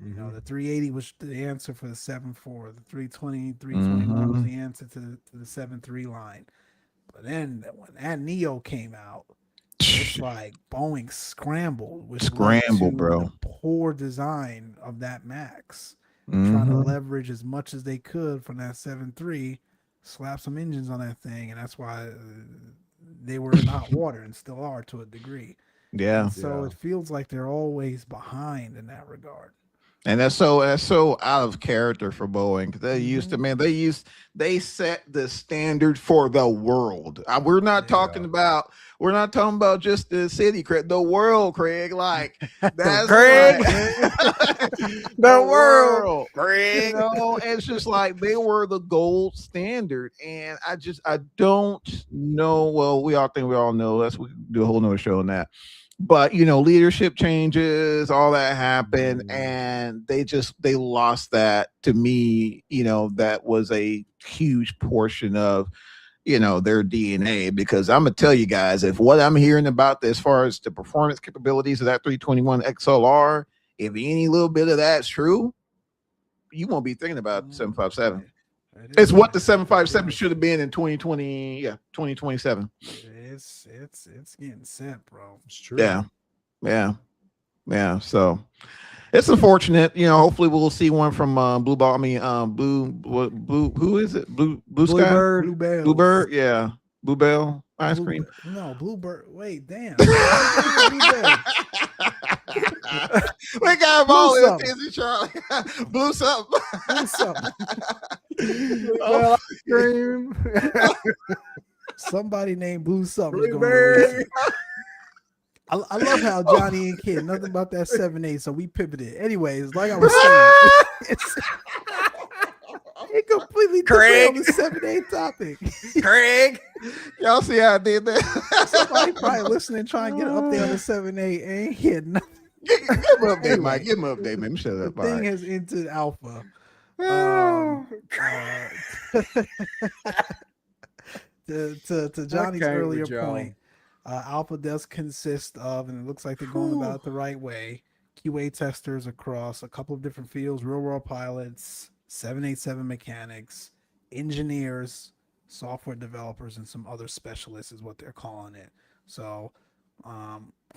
Speaker 1: You know, the 380 was the answer for the 7.4. The 321 was the answer to the 7.3 line. But then when that Neo came out, it's like Boeing scrambled, which led to
Speaker 4: bro.
Speaker 1: the poor design of that Max, trying to leverage as much as they could from that 7.3, slap some engines on that thing, and that's why they were in hot water and still are to a degree.
Speaker 4: Yeah.
Speaker 1: And so it feels like they're always behind in that regard.
Speaker 4: And that's so out of character for Boeing. They used to, man, they set the standard for the world. We're not talking about just the city, Craig, the world, Craig. Like, that's
Speaker 3: Craig.
Speaker 4: the world,
Speaker 3: Craig.
Speaker 4: You know, it's just like they were the gold standard. And I don't know. Well, we all know. We can do a whole nother show on that. But, you know, leadership changes, all that happened, and they lost that. To me, you know, that was a huge portion of, you know, their DNA. Because I'm gonna tell you guys, if what I'm hearing about as far as the performance capabilities of that 321 XLR, if any little bit of that's true, you won't be thinking about 757. It's what the 757 should have been in 2020, 2027.
Speaker 1: It's getting sent, bro.
Speaker 3: It's true.
Speaker 4: Yeah. So it's unfortunate. You know, hopefully we'll see one from Blue Ball. I mean, Blue. Who is it? Blue Sky. Bluebird. Yeah. Bluebell ice cream.
Speaker 1: No, Bluebird. Wait, damn.
Speaker 4: We got them all in Disney, Charlie. Blue something.
Speaker 1: Blue something.
Speaker 3: Well, ice cream.
Speaker 1: Somebody named Blue something.
Speaker 3: Blueberry.
Speaker 1: I love how Johnny ain't care nothing about that 7.8, so we pivoted. Anyways, like I was saying, it completely
Speaker 3: Craig
Speaker 1: on the 7.8 topic.
Speaker 3: Craig.
Speaker 4: Y'all see how I did that?
Speaker 1: Somebody probably listening, trying to get an update on the 7.8, ain't hear nothing.
Speaker 4: Give him an update, Mike. Give him an update, man. Shut up.
Speaker 1: The thing has entered alpha. To Johnny's earlier point, alpha does consist of, and it looks like they're going about it the right way, QA testers across a couple of different fields, real world pilots, 787 mechanics, engineers, software developers, and some other specialists is what they're calling it. So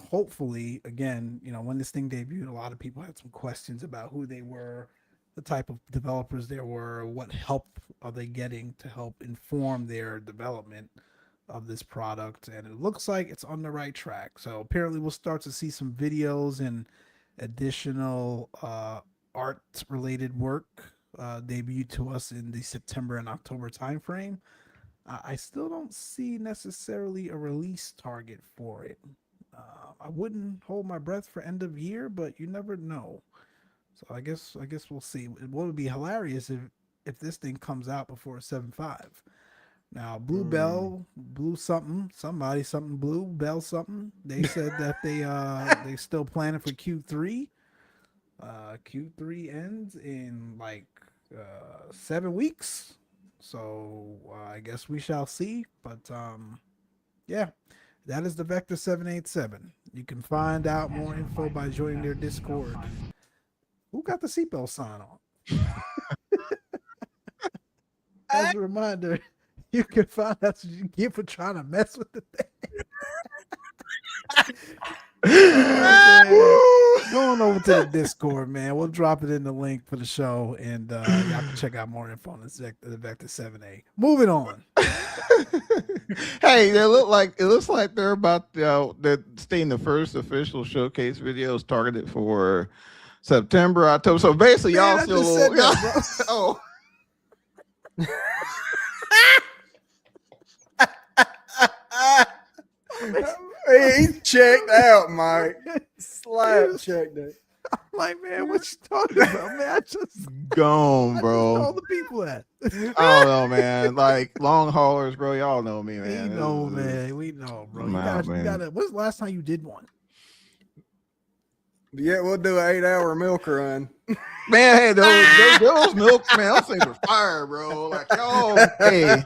Speaker 1: hopefully, again, when this thing debuted, a lot of people had some questions about who they were, the type of developers there were, what help are they getting to help inform their development of this product, and it looks like it's on the right track. So apparently we'll start to see some videos and additional art related work debut to us in the September and October timeframe. I still don't see necessarily a release target for it. I wouldn't hold my breath for end of year, but you never know. So I guess we'll see. What would be hilarious if this thing comes out before 7.5. Now, Blue Bell, Blue something, somebody something, Blue Bell something. They said that they still planning for Q3. Q3 ends in like 7 weeks. So I guess we shall see. But yeah, that is the Vector 787. You can find out more info by joining their Discord. Who got the seatbelt sign on? As a reminder, you can find out what you get for trying to mess with the thing. Going over to the Discord, man. We'll drop it in the link for the show, and y'all can check out more info on the Vector 7A. Moving on.
Speaker 4: Hey, it looks like they're about they're staying the first official showcase videos targeted for September, October. So basically,
Speaker 1: Man,
Speaker 4: y'all
Speaker 1: I
Speaker 4: still
Speaker 1: just said that, bro.
Speaker 4: oh.
Speaker 3: He's checked out, Mike. Slap checked it.
Speaker 1: I'm like, man, what you talking about, man? I just
Speaker 4: Gone, bro.
Speaker 1: all the people that.
Speaker 4: I don't know, man. Like long haulers, bro. Y'all know me, man.
Speaker 1: We know, man. We know, bro.
Speaker 4: I'm out, man.
Speaker 1: You gotta. When's the last time you did one?
Speaker 3: Yeah, we'll do an 8-hour milk run.
Speaker 4: Man, hey, those milk, man, those things are fire, bro. Like, yo, hey,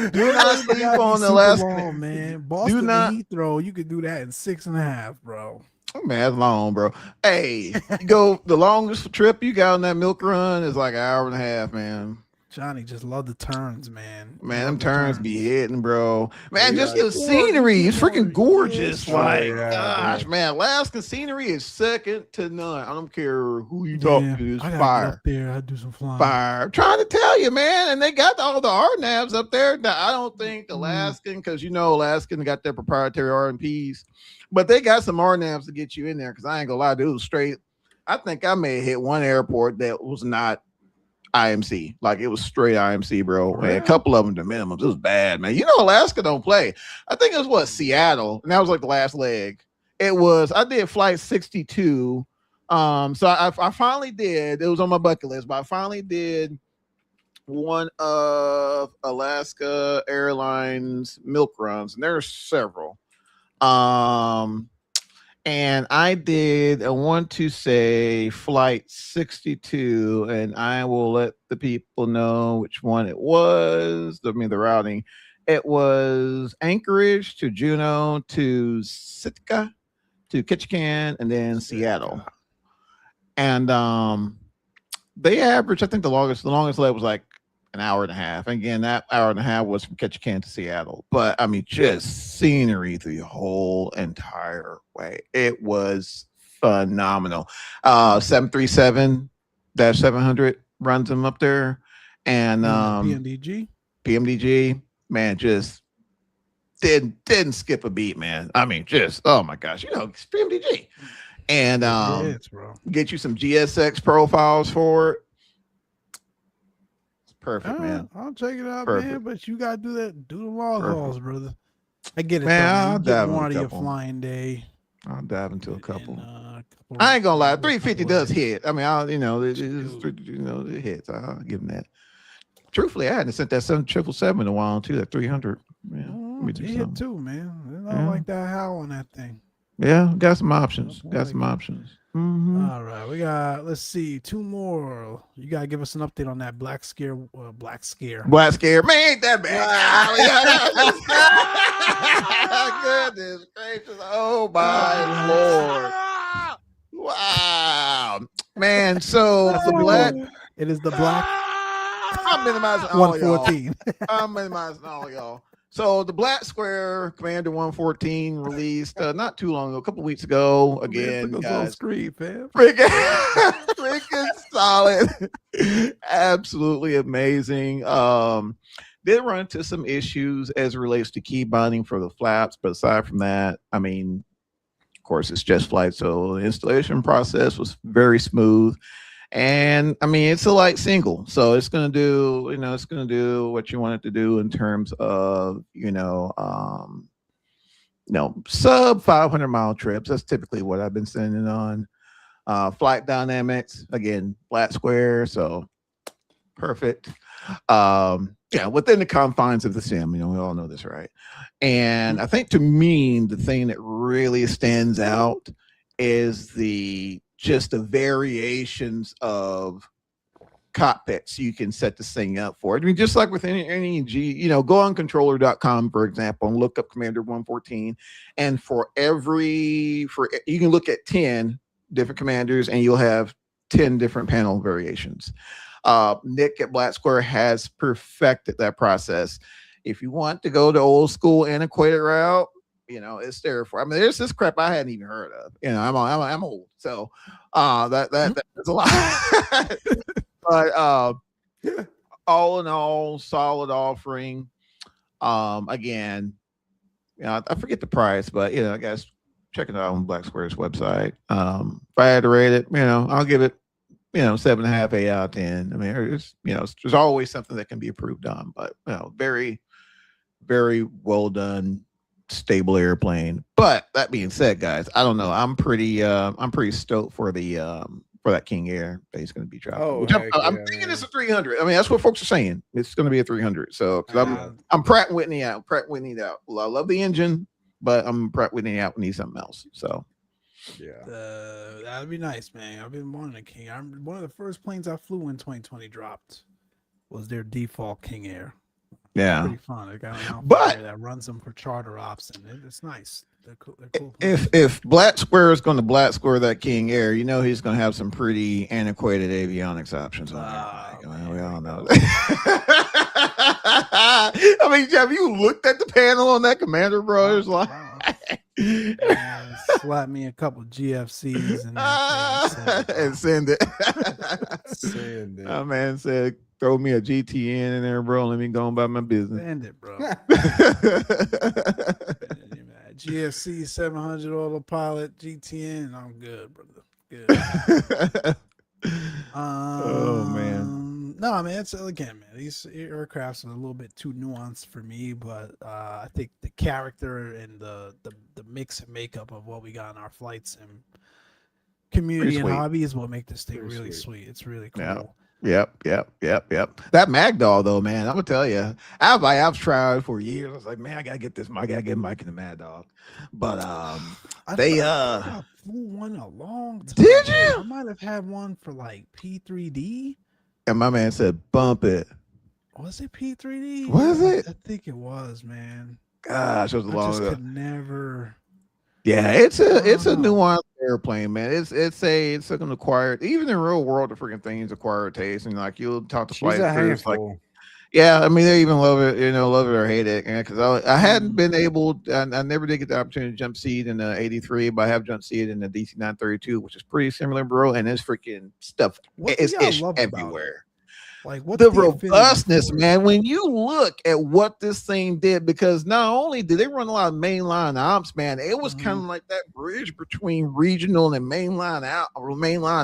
Speaker 4: do not sleep on the last
Speaker 1: long, man. Boston to Heathrow, you could do that in 6.5, bro.
Speaker 4: Man, that's long, bro. Hey, you go the longest trip you got on that milk run is like an hour and a half, man.
Speaker 1: Johnny just love the turns, man.
Speaker 4: Man, them turns be hitting, bro. Man, just the scenery is freaking gorgeous. Like, gosh, man, Alaskan scenery is second to none. I don't care who you talk to. It's fire.
Speaker 1: Up there, I do some flying.
Speaker 4: Fire. I'm trying to tell you, man. And they got all the RNAVs up there. Now, I don't think Alaskan, because Alaskan got their proprietary RNPs, but they got some RNAVs to get you in there. Because I ain't gonna lie, dude, straight. I think I may have hit one airport that was not IMC, like it was straight IMC, bro. Man, a couple of them, the minimums. It was bad, man. Alaska don't play. I think it was Seattle, and that was like the last leg. I did flight 62. So I finally did. It was on my bucket list, but I finally did one of Alaska Airlines milk runs, and there's several. And I want to say flight 62, and I will let the people know which one it was. The routing. It was Anchorage to Juneau to Sitka to Ketchikan and then Seattle. And they averaged, I think the longest leg was like an hour and a half. And again, that hour and a half was from Ketchikan to Seattle. But I mean, just scenery through the whole entire way. It was phenomenal. 737-700 runs them up there. And PMDG, man, just didn't skip a beat, man. I mean, just, oh my gosh, it's PMDG. And get you some GSX profiles for it. Perfect, man.
Speaker 1: I'll check it out, man. But you gotta do the long hauls, brother. I get it,
Speaker 4: man.
Speaker 1: I'll dive one of your flying day.
Speaker 4: I'll dive into a couple. I ain't gonna lie, 350 does hit. I mean, it hits. I'll give him that. Truthfully, I hadn't sent that 777 in a while too. That 300. Man,
Speaker 1: it hit too, man. I don't like that howl on that thing.
Speaker 4: Yeah, got some options. Mm-hmm.
Speaker 1: All right, we got, let's see, 2 more. You gotta give us an update on that Black Scare. Man, ain't that bad. Goodness gracious. Oh my Lord. Wow. Man, so the black. It is the Black
Speaker 4: I'm minimizing all y'all.
Speaker 1: 114.
Speaker 4: I'm minimizing all y'all. So the Black Square Commander 114 released not too long ago, a couple weeks ago. Again, guys,
Speaker 1: screen, fam.
Speaker 4: freaking solid, absolutely amazing. Did run into some issues as it relates to key binding for the flaps, but aside from that, I mean, of course, it's just flight, so the installation process was very smooth. And I mean, it's a light single, so it's gonna do, it's gonna do what you want it to do in terms of, sub 500-mile trips. That's typically what I've been sending on. Flight dynamics, again, flat square, so perfect. Within the confines of the sim, we all know this, right? And I think to me, the thing that really stands out is just the variations of cockpits you can set this thing up for. I mean, just like with any go on controller.com, for example, and look up Commander 114. And you can look at 10 different commanders and you'll have 10 different panel variations. Nick at Black Square has perfected that process. If you want to go the old school antiquated route, it's there for. I mean, there's this crap I hadn't even heard of. I'm old, so that's a lot. But all in all, solid offering. Again, I forget the price, but I guess check it out on Black Square's website. If I had to rate it, I'll give it 7.5, 8 out of 10. I mean, there's always something that can be improved on, but very, very well done, stable airplane. But that being said, guys, I don't know. I'm pretty stoked for that King Air that he's going to be dropping. I'm thinking it's a 300. I mean, that's what folks are saying. It's going to be a 300. So I'm Pratt & Whitney out. Pratt & Whitney out. I love the engine, but I'm Pratt & Whitney out. We need something else. So.
Speaker 3: Yeah,
Speaker 1: that'd be nice, man. I've been wanting a King. One of the first planes I flew in 2020 dropped was their default King Air.
Speaker 3: Yeah,
Speaker 1: pretty fun. They got an
Speaker 4: but
Speaker 1: that runs them for charter ops, and it's nice. They're cool.
Speaker 4: If Black Square is going to Black Square that King Air, he's going to have some pretty antiquated avionics options on there. We all know that. I mean, have you looked at the panel on that Commander, bro? It's like.
Speaker 1: Slap me a couple GFCs
Speaker 4: and send it.
Speaker 3: Send it.
Speaker 4: My man said, throw me a GTN in there, bro. Let me go about my business.
Speaker 1: Send it, bro. GFC 700 autopilot GTN. I'm good, brother. Good.
Speaker 4: Oh man.
Speaker 1: No, I mean, it's again, man. These aircrafts are a little bit too nuanced for me, but I think the character and the mix and makeup of what we got in our flights and community and hobby is what make this thing really sweet. It's really cool.
Speaker 4: Yep. That Magdoll, though, man, I'm gonna tell you, I've tried for years. I was like, man, I gotta get this. I gotta get Mike and the Mad Dog. But I
Speaker 1: flew one a long time.
Speaker 4: Did you?
Speaker 1: I might have had one for like P3D.
Speaker 4: And my man said, bump it.
Speaker 1: Was it P3D?
Speaker 4: Was it?
Speaker 1: I think it was, man.
Speaker 4: Gosh, it was long ago.
Speaker 1: Could never.
Speaker 4: Yeah, it's a nuanced airplane, man. It's an acquired, even in real world, the freaking thing's acquired taste. And like you'll talk to flight crews, like, yeah, I mean they even love it, love it or hate it. Because I hadn't been able, I never did get the opportunity to jump seat in the 83, but I have jump seat in the DC 932, which is pretty similar, bro. And it's freaking stuff is everywhere.
Speaker 1: Like what
Speaker 4: the robustness, man. When you look at what this thing did, because not only did they run a lot of mainline ops, man, it was kind of like that bridge between regional and mainline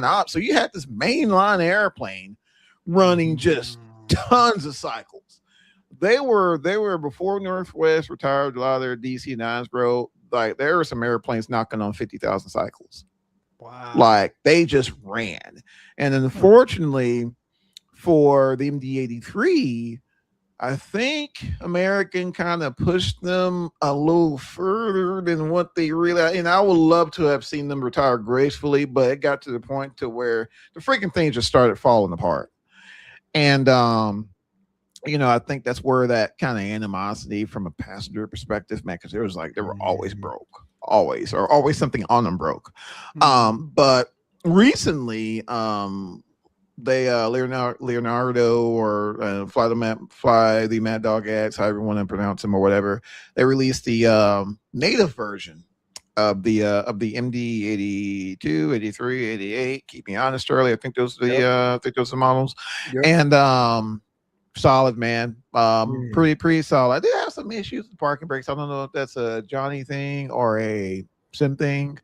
Speaker 4: ops. So you had this mainline airplane running just tons of cycles. They were before Northwest retired a lot of their DC-9s, bro. Like there were some airplanes knocking on 50,000 cycles.
Speaker 1: Wow.
Speaker 4: Like they just ran. And unfortunately, for the MD-83, I think American kind of pushed them a little further than what they really, and I would love to have seen them retire gracefully, but it got to the point to where the freaking thing just started falling apart. And, I think that's where that kind of animosity from a passenger perspective, man, because they were always broke, always something on them broke. But recently, they Leonardo or Fly the Mad Dog X, however you want to pronounce him or whatever. They released the native version of the MD 82, 83, 88. Keep me honest, Early. I think those are the models.
Speaker 3: Yep.
Speaker 4: And solid, man. Pretty solid. I did have some issues with parking brakes. I don't know if that's a Johnny thing or a Sim thing,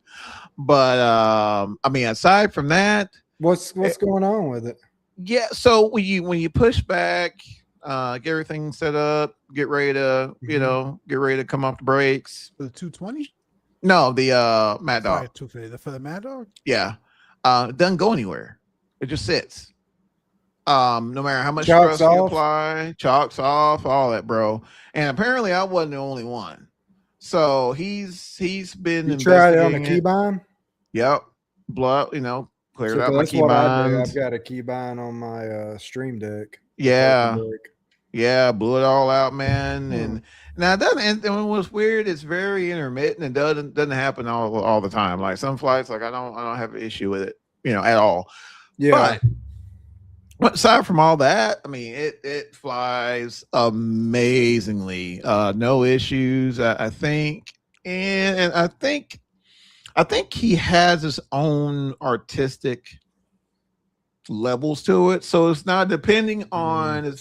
Speaker 4: but I mean, aside from that,
Speaker 3: What's going on with it?
Speaker 4: yeah. So when you push back, get everything set up, get ready to get ready to come off the brakes.
Speaker 1: For the 220?
Speaker 4: No, the Mad Dog.
Speaker 1: Sorry, 250. For the Mad Dog?
Speaker 4: Yeah. It doesn't go anywhere. It just sits. No matter how much
Speaker 3: Chalks
Speaker 4: stress you
Speaker 3: off?
Speaker 4: apply, chalks off, all that, bro. And apparently I wasn't the only one. So he's been
Speaker 3: You tried it on the
Speaker 4: investigating it.
Speaker 3: keybind?
Speaker 4: Yep. Cleared
Speaker 3: So
Speaker 4: out my
Speaker 3: that's what I do.
Speaker 4: keybinds.
Speaker 3: I've got a keybind on my Stream Deck.
Speaker 4: Yeah. Yeah, blew it all out, man. And now it doesn't. And what's weird, it's very intermittent. It doesn't happen all the time. Like some flights, like I don't have an issue with it, at all.
Speaker 3: Yeah.
Speaker 4: But aside from all that, I mean, it flies amazingly. No issues. I think, and I think he has his own artistic levels to it. So it's not depending on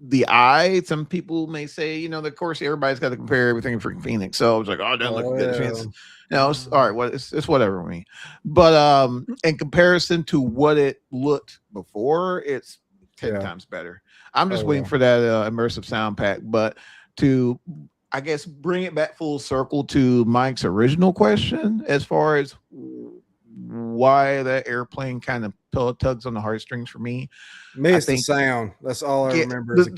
Speaker 4: the eye. Some people may say, of course, everybody's got to compare everything for Phoenix. So it's like, oh, it doesn't look good. It's all right. Well, it's whatever with me. But in comparison to what it looked before, it's 10 times better. I'm just waiting for that immersive sound pack. But to, I guess, bring it back full circle to Mike's original question, as far as why that airplane kind of tugs on the heartstrings for me.
Speaker 3: It's the sound. That's all I remember.
Speaker 4: Those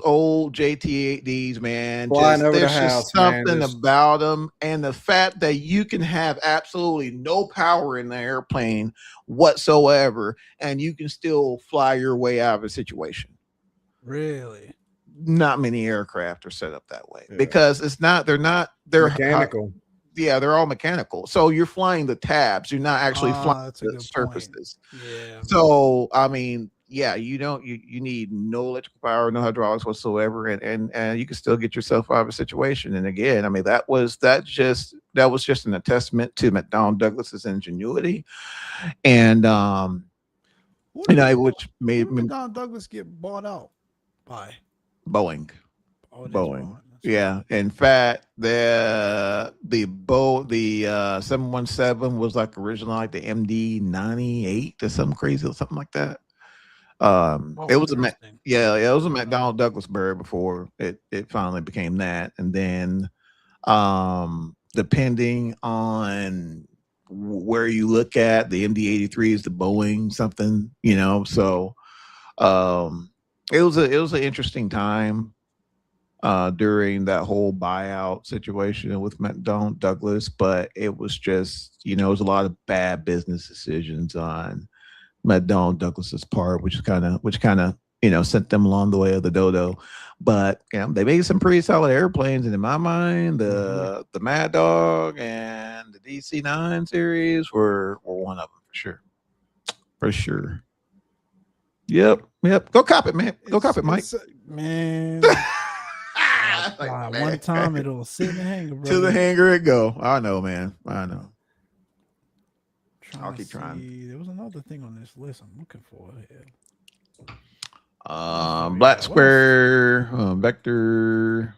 Speaker 4: old JT8Ds, man.
Speaker 3: Flying over
Speaker 4: there's
Speaker 3: the house,
Speaker 4: just something
Speaker 3: man.
Speaker 4: about them, and the fact that you can have absolutely no power in the airplane whatsoever, and you can still fly your way out of a situation.
Speaker 1: Really?
Speaker 4: Not many aircraft are set up that way because they're
Speaker 3: mechanical.
Speaker 4: They're all mechanical. So you're flying the tabs. You're not actually flying the surfaces.
Speaker 1: Yeah.
Speaker 4: So I mean, you need no electrical power, no hydraulics whatsoever, and you can still get yourself out of a situation. And again, I mean, that was just an testament to McDonnell Douglas's ingenuity, and which made
Speaker 1: McDonnell Douglas get bought out by
Speaker 4: Boeing.
Speaker 1: Boeing.
Speaker 4: Yeah, in fact, the 717 was like originally like the MD-98 or something crazy or something like that. It was a McDonnell Douglas bird before it finally became that, and then depending on where you look at, the MD-83 is the Boeing something, So it was an interesting time. During that whole buyout situation with McDonnell Douglas, but it was just, it was a lot of bad business decisions on McDonnell Douglas's part, which kind of sent them along the way of the dodo. But they made some pretty solid airplanes, and in my mind, the Mad Dog and the DC-9 series were one of them for sure. Yep. Go cop it, man. Go cop it, Mike.
Speaker 1: Man. One time it'll sit in the hangar, bro.
Speaker 4: To the hangar it go. I know, man. I know. I'll keep trying.
Speaker 1: There was another thing on this list I'm looking for here.
Speaker 4: Black Square, Vector,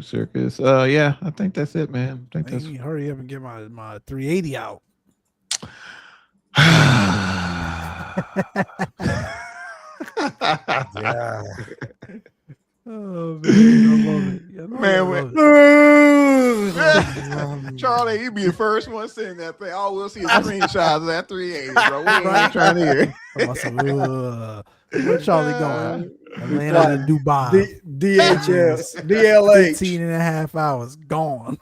Speaker 4: Circus. Yeah, I think that's it, man. I think that's.
Speaker 1: Hurry up and get my 380 out.
Speaker 3: Yeah.
Speaker 1: Oh man, I love it.
Speaker 4: Charlie, you be the first one saying that thing. All we'll see is screenshots of that 380, bro. We ain't trying to hear.
Speaker 1: Where Charlie going? Atlanta to Dubai.
Speaker 3: DHS, DLH.
Speaker 1: 15 and a half hours. Gone.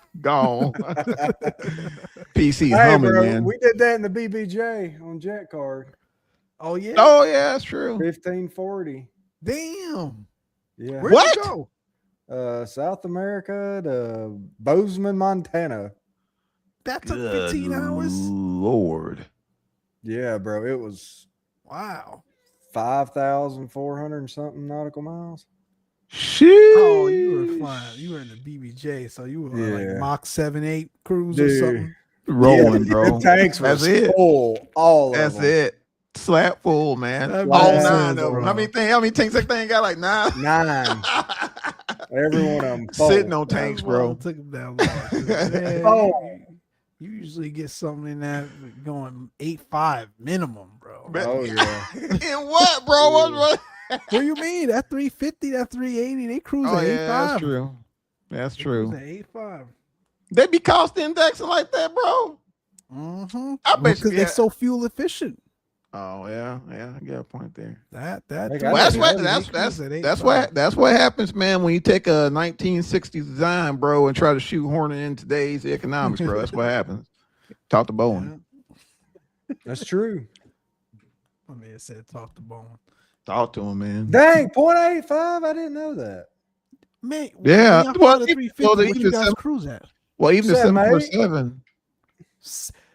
Speaker 4: PC humming,
Speaker 3: bro,
Speaker 4: man.
Speaker 3: We did that in the BBJ on Jet Card.
Speaker 1: Oh, yeah?
Speaker 4: Oh, yeah, that's true.
Speaker 3: 1540.
Speaker 1: Damn.
Speaker 3: Yeah.
Speaker 1: Where'd you go?
Speaker 3: South America to Bozeman, Montana.
Speaker 1: that took 15 hours?
Speaker 4: Lord.
Speaker 3: Yeah, bro. It was
Speaker 1: Wow.
Speaker 3: 5,400 and something nautical miles.
Speaker 1: Oh, you were flying. You were in the BBJ, so you were like
Speaker 3: Yeah.
Speaker 1: Mach 7-8 cruise or
Speaker 3: Dude.
Speaker 1: something.
Speaker 4: Rolling,
Speaker 3: Yeah,
Speaker 4: bro.
Speaker 3: the tanks
Speaker 4: That's
Speaker 3: was
Speaker 4: it.
Speaker 3: full. All of
Speaker 4: That's
Speaker 3: them.
Speaker 4: it. Slap full, man.
Speaker 1: That
Speaker 4: All
Speaker 1: makes
Speaker 4: 9
Speaker 1: sense,
Speaker 4: of them.
Speaker 1: bro.
Speaker 4: How many tanks that thing got? Like 9.
Speaker 3: 9. Every one of them full.
Speaker 4: Sitting on tanks,
Speaker 1: That's why
Speaker 4: bro.
Speaker 1: it took him that long. 'Cause, man,
Speaker 3: Oh.
Speaker 1: you usually get something in that going 8.5 minimum, bro.
Speaker 3: Oh, yeah.
Speaker 4: In what, bro? What?
Speaker 1: What do you mean? That 350, that 380, they cruise
Speaker 4: Oh
Speaker 1: at
Speaker 4: yeah,
Speaker 1: 8.5.
Speaker 4: that's true. That's
Speaker 1: They
Speaker 4: true.
Speaker 1: cruise at 8.5.
Speaker 4: They be cost indexing like that, bro.
Speaker 1: Mm-hmm.
Speaker 4: I bet you
Speaker 1: because they're so fuel efficient.
Speaker 4: Oh yeah, I got a point there.
Speaker 1: That
Speaker 3: They
Speaker 4: Well,
Speaker 3: got
Speaker 4: that's
Speaker 3: it.
Speaker 4: what
Speaker 1: they
Speaker 4: that's
Speaker 1: cruise at
Speaker 4: that's
Speaker 1: 8.5.
Speaker 4: what that's what happens, man. When you take a 1960s design, bro, and try to shoehorn it in today's economics, bro. That's what happens. Talk to Bowen.
Speaker 1: Yeah.
Speaker 3: That's true.
Speaker 1: I mean, it said talk to Bone.
Speaker 4: Talk to him, man.
Speaker 3: Dang, 0.85? I didn't know that.
Speaker 1: Man,
Speaker 4: Yeah.
Speaker 1: when y'all
Speaker 4: Well,
Speaker 1: fly the 350,
Speaker 4: well,
Speaker 1: what you guys cruise at?
Speaker 4: Well, even the
Speaker 3: 7.8?
Speaker 4: 747.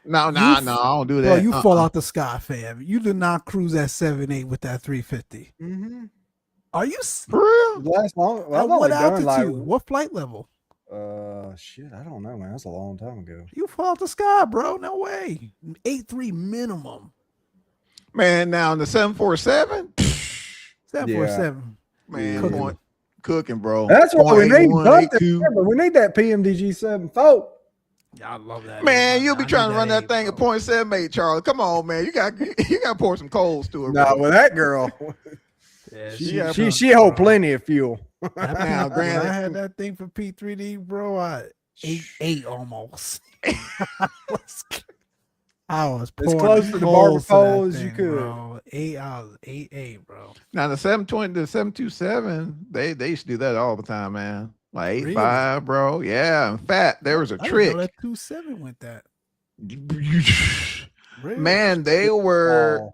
Speaker 4: No,
Speaker 1: You
Speaker 4: I don't do that.
Speaker 1: Bro, you fall out the sky, fam. You do not cruise at 7.8 with that 350.
Speaker 3: Mm-hmm.
Speaker 1: Are you?
Speaker 4: For real?
Speaker 3: Last long. Well,
Speaker 1: At
Speaker 3: I've
Speaker 1: what
Speaker 3: only done
Speaker 1: altitude?
Speaker 3: like.
Speaker 1: What flight level?
Speaker 3: Shit, I don't know, man. That's a long time ago.
Speaker 1: You fall out the sky, bro. No way. 8.3 minimum.
Speaker 4: Man, now in the 747,
Speaker 1: 747.
Speaker 4: man,
Speaker 1: Cooking.
Speaker 4: cooking, bro.
Speaker 3: That's what we need.
Speaker 4: 0.81,
Speaker 3: Something.
Speaker 4: 82.
Speaker 3: Remember, we need that PMDG 74.
Speaker 1: Yeah, I love that.
Speaker 4: Man, you'll be
Speaker 1: I
Speaker 4: trying
Speaker 1: need
Speaker 4: to run that
Speaker 1: eight,
Speaker 4: thing at
Speaker 1: bro.
Speaker 4: 0.78, Charlie. Come on, man. You got to pour some coals to it,
Speaker 3: No,
Speaker 4: bro.
Speaker 3: well, that girl,
Speaker 1: Yeah,
Speaker 3: she hold plenty of fuel.
Speaker 1: That
Speaker 4: Now,
Speaker 1: P- when
Speaker 4: granted-
Speaker 1: I had that thing for P3D, bro, I 8.8 almost. I was
Speaker 3: As
Speaker 1: pouring
Speaker 3: close to the
Speaker 1: coals to that
Speaker 3: barbacoa as you
Speaker 1: thing,
Speaker 3: could.
Speaker 1: Bro. 8.8, bro.
Speaker 4: Now the 720, the 727, they used to do that all the time, man. Like 8.5,
Speaker 1: Really?
Speaker 4: bro. Yeah. In fact, there was a
Speaker 1: I
Speaker 4: trick.
Speaker 1: didn't know that 2.7 went that. Really?
Speaker 4: Man, there
Speaker 3: Oh.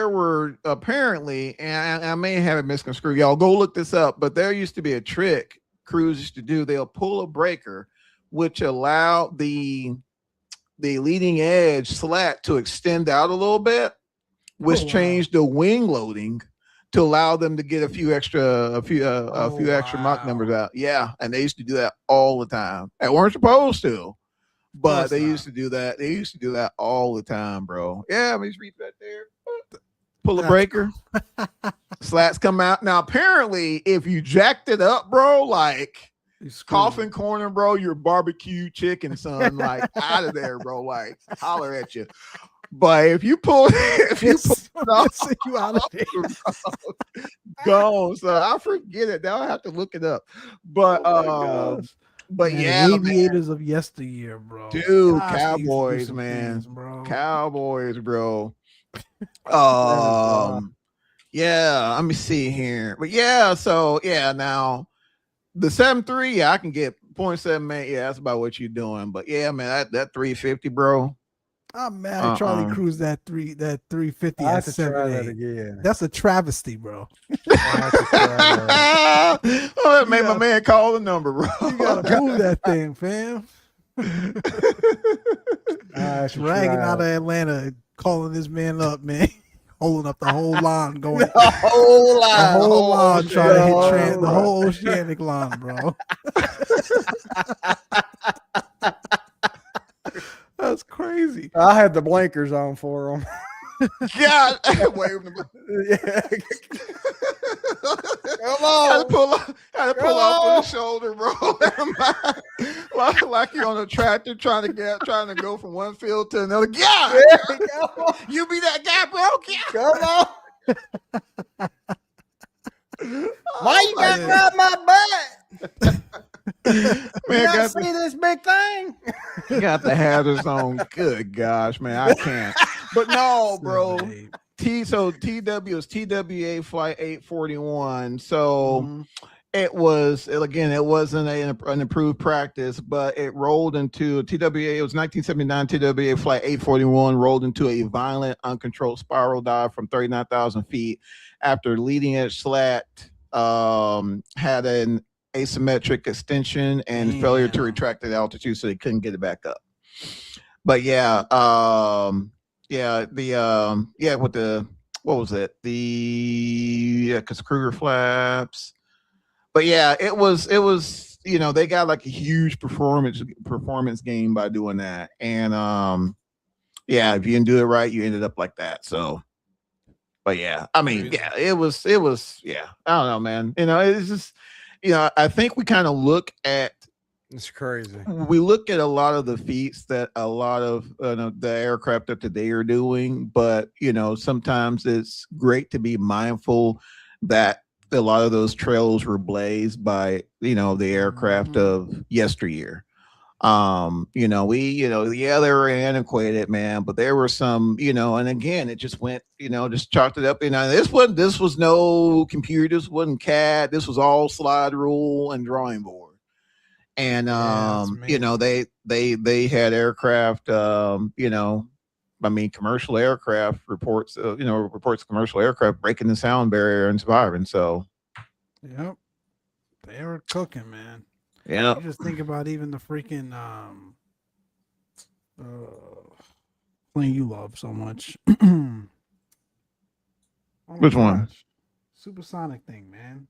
Speaker 4: were apparently, and I may have it misconstrued. Y'all go look this up, but there used to be a trick crews used to do. They'll pull a breaker, which allowed the leading edge slat to extend out a little bit, which
Speaker 1: Oh, wow.
Speaker 4: changed the wing loading to allow them to get a few extra Mach numbers out. Yeah, and they used to do that all the time. They weren't supposed to, but
Speaker 1: course
Speaker 4: they
Speaker 1: not.
Speaker 4: used to do that. They used to do that all the time, bro. Yeah, I mean, just read that there. Pull a
Speaker 1: That's
Speaker 4: breaker, slats come out. Now, apparently, if you jacked it up, bro, like
Speaker 1: You screwed.
Speaker 4: coffin corner, bro, your barbecue chicken, son, like out of there, bro. Like holler at you. But if you pull it off,
Speaker 1: See you out of there.
Speaker 4: gone, so I forget it. Now I have to look it up. But
Speaker 1: Oh my gosh.
Speaker 4: but
Speaker 1: Man,
Speaker 4: yeah,
Speaker 1: the
Speaker 4: man.
Speaker 1: aviators of yesteryear, bro.
Speaker 4: Dude,
Speaker 1: Gosh, they used to do
Speaker 4: Cowboys,
Speaker 1: some
Speaker 4: man.
Speaker 1: things, bro.
Speaker 4: Cowboys, bro.
Speaker 3: wild.
Speaker 4: Yeah, let me see here. But yeah, so yeah, now the 7.3, yeah, I can get 0.78. Yeah, that's about what you're doing. But yeah, man, that 350, bro.
Speaker 1: I'm mad Charlie cruised that 350
Speaker 3: I
Speaker 1: at
Speaker 3: have to try that
Speaker 1: 7.8.
Speaker 3: again.
Speaker 1: That's a travesty, bro.
Speaker 3: I have to try that.
Speaker 4: Oh, that made my man call the number, bro.
Speaker 1: You gotta move that thing, fam.
Speaker 3: I have to
Speaker 1: Dragging
Speaker 3: try
Speaker 1: out of
Speaker 3: it.
Speaker 1: Atlanta, calling this man up, man. Holding up the whole line, going
Speaker 4: The whole line,
Speaker 1: the whole line, trying to hit
Speaker 3: oceanic.
Speaker 1: the whole oceanic line, bro. That's crazy.
Speaker 3: I had the blinkers on for them.
Speaker 4: God, waving the
Speaker 3: Yeah.
Speaker 4: Come on. Had to pull off on the shoulder, bro. like you're on a tractor trying to go from one field to another. Yeah, you be that guy, bro. Yeah.
Speaker 3: Come on. Why you got to rub my butt?
Speaker 4: Man,
Speaker 3: I see this big thing.
Speaker 4: got the hazards on. Good gosh, man, I can't. But no, bro.
Speaker 1: 7.8.
Speaker 4: So TW is TWA flight 841. So
Speaker 1: Mhm.
Speaker 4: it wasn't an improved practice, but it rolled into TWA. It was 1979 TWA flight 841 rolled into a violent, uncontrolled spiral dive from 39,000 feet after leading edge slat had an asymmetric extension and failure to
Speaker 1: Damn.
Speaker 4: retract at altitude, so they couldn't get it back up. But yeah, with the what was it? Because Kruger flaps. But yeah, it was they got like a huge performance game by doing that, and yeah, if you didn't do it right, you ended up like that. So, but yeah, I mean,
Speaker 1: Crazy.
Speaker 4: yeah, it was yeah. I don't know, man. It's just I think we kind of
Speaker 3: It's crazy.
Speaker 4: look at a lot of the feats that a lot of the aircraft of today are doing, but sometimes it's great to be mindful that a lot of those trails were blazed by the aircraft
Speaker 1: Mhm.
Speaker 4: of yesteryear. Yeah, they were antiquated, man, but there were some, and again, it just went, just chalked it up. This was no computer, this wasn't CAD, this was all slide rule and drawing board. And
Speaker 1: Yeah, it's amazing.
Speaker 4: they had aircraft, I mean, commercial aircraft reports commercial aircraft breaking the sound barrier and surviving. So,
Speaker 1: Yep, they were cooking, man.
Speaker 4: yeah.
Speaker 1: You just think about even the freaking uh, plane you love so much. Oh my
Speaker 4: Which one?
Speaker 1: gosh, supersonic thing, man.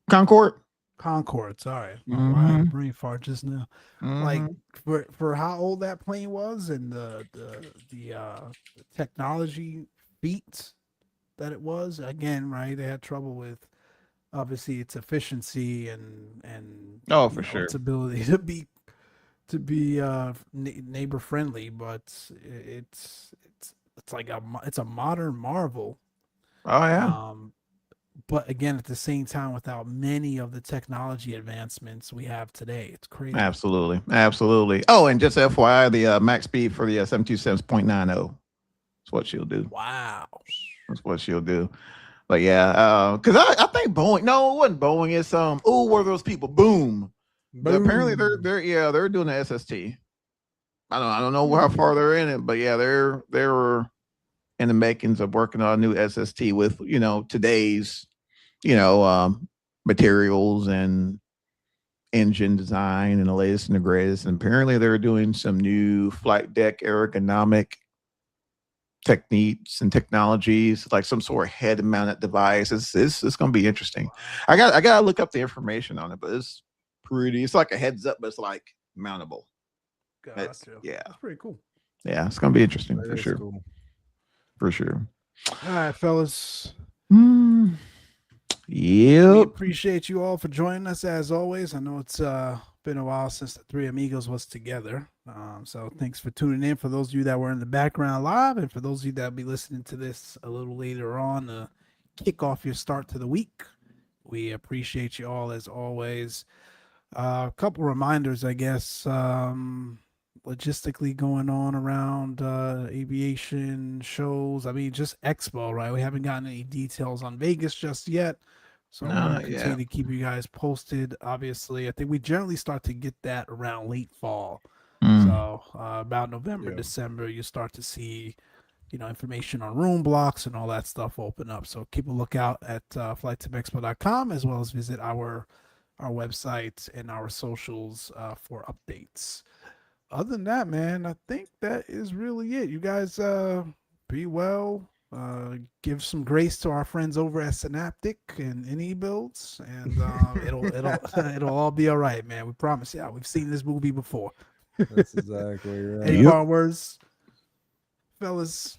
Speaker 4: Concorde.
Speaker 1: Concorde. Sorry, why I had a
Speaker 4: Hmm.
Speaker 1: brain fart just now. Like
Speaker 4: Hmm.
Speaker 1: for how old that plane was and the technology feats that it was. Again, right? They had trouble with obviously its efficiency and
Speaker 4: Oh, for sure.
Speaker 1: its ability to be neighbor friendly, but it's like it's a modern marvel.
Speaker 4: Oh yeah.
Speaker 1: Um, but again, at the same time, without many of the technology advancements we have today, it's crazy.
Speaker 4: Absolutely. Absolutely. Oh, and just FYI, the max speed for the 727.90 is what she'll do.
Speaker 1: Wow.
Speaker 4: That's what she'll do. But yeah, because I think Boeing. No, it wasn't Boeing. It's oh, were those people? Boom. Apparently,
Speaker 3: Boom.
Speaker 4: they're doing the SST. I don't know how
Speaker 1: Hmm.
Speaker 4: far they're in it, but yeah, they're in the makings of working on a new SST with today's you know um, materials and engine design and the latest and the greatest. And apparently, they're doing some new flight deck ergonomic techniques and technologies, like some sort of head mounted device. It's going to be interesting.
Speaker 1: Wow.
Speaker 4: I gotta look up the information on it, but it's pretty. It's like a heads up, but it's like mountable. It's
Speaker 1: Gotcha.
Speaker 4: yeah,
Speaker 1: That's pretty cool.
Speaker 4: yeah. It's going to be interesting
Speaker 3: That
Speaker 4: for
Speaker 3: is
Speaker 4: sure,
Speaker 3: cool.
Speaker 4: for sure.
Speaker 1: All right, fellas.
Speaker 4: Mm,
Speaker 1: We
Speaker 4: yep.
Speaker 1: appreciate you all for joining us as always. I know it's been a while since the Three Amigos was together. So thanks for tuning in. For those of you that were in the background live, and for those of you that will be listening to this a little later on to kick off your start to the week, we appreciate you all as always. A couple reminders, I guess, logistically going on around aviation shows. I mean, just Expo, right? We haven't gotten any details on Vegas just yet. So we're going
Speaker 4: No,
Speaker 1: to
Speaker 4: yeah.
Speaker 1: continue to keep you guys posted. Obviously, I think we generally start to get that around late fall.
Speaker 4: Mm.
Speaker 1: So about November,
Speaker 3: Yeah.
Speaker 1: December, you start to see, information on room blocks and all that stuff open up. So keep a lookout at flightsimexpo.com as well as visit our website and our socials for updates. Other than that, man, I think that is really it. You guys be well. Give some grace to our friends over at Synaptic and Any Builds, and it'll it'll all be all right, man. We promise you. We've seen this movie before.
Speaker 3: That's exactly
Speaker 1: Any
Speaker 3: right.
Speaker 4: Yep.
Speaker 1: final words, fellas?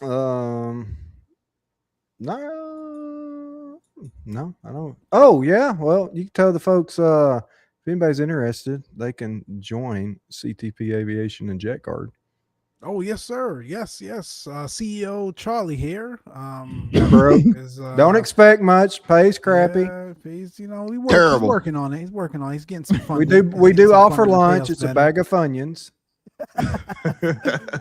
Speaker 3: Um, no, no, I don't. Oh yeah, well, you can tell the folks. If anybody's interested, they can join CTP Aviation and Jet Card.
Speaker 1: Oh yes, sir. Yes, yes. CEO Charlie here.
Speaker 3: Bro,
Speaker 1: Is
Speaker 3: don't expect much. Pays crappy.
Speaker 1: Yeah, he's he's
Speaker 4: Terrible.
Speaker 1: working on it. He's working on it. He's getting some
Speaker 3: We
Speaker 1: funding.
Speaker 3: do
Speaker 1: He's
Speaker 3: we
Speaker 1: getting
Speaker 3: do
Speaker 1: some
Speaker 3: offer
Speaker 1: funding to pay
Speaker 3: lunch.
Speaker 1: us
Speaker 3: It's a
Speaker 1: better.
Speaker 3: bag of Funyuns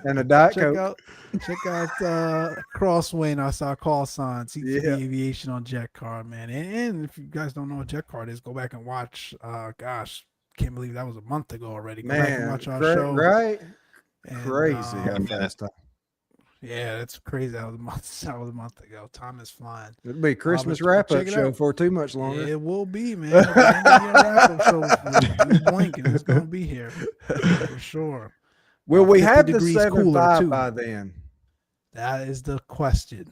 Speaker 3: and a Diet
Speaker 1: check
Speaker 3: Coke.
Speaker 1: out check out Crossway. That's our call sign. CTV
Speaker 3: Yeah.
Speaker 1: Aviation on Jet Card, man. And if you guys don't know what Jet Card is, go back and watch. Gosh, can't believe that was a month ago already. Go back and
Speaker 3: Man,
Speaker 1: watch our show.
Speaker 3: right?
Speaker 1: And
Speaker 3: Crazy how fast time.
Speaker 1: Yeah, that's crazy. That was a month. That was a month ago. Time is flying.
Speaker 3: It'll be a Christmas
Speaker 1: but
Speaker 3: wrap-up
Speaker 1: check it
Speaker 3: show
Speaker 1: out.
Speaker 3: for too much longer.
Speaker 1: It will be, man. At the end of the year wrap-up show, you blink and it's gonna be here for sure.
Speaker 3: Will we
Speaker 1: 50
Speaker 3: have the
Speaker 1: degrees cooler,
Speaker 3: 7.5
Speaker 1: too.
Speaker 3: by then?
Speaker 1: That is the question.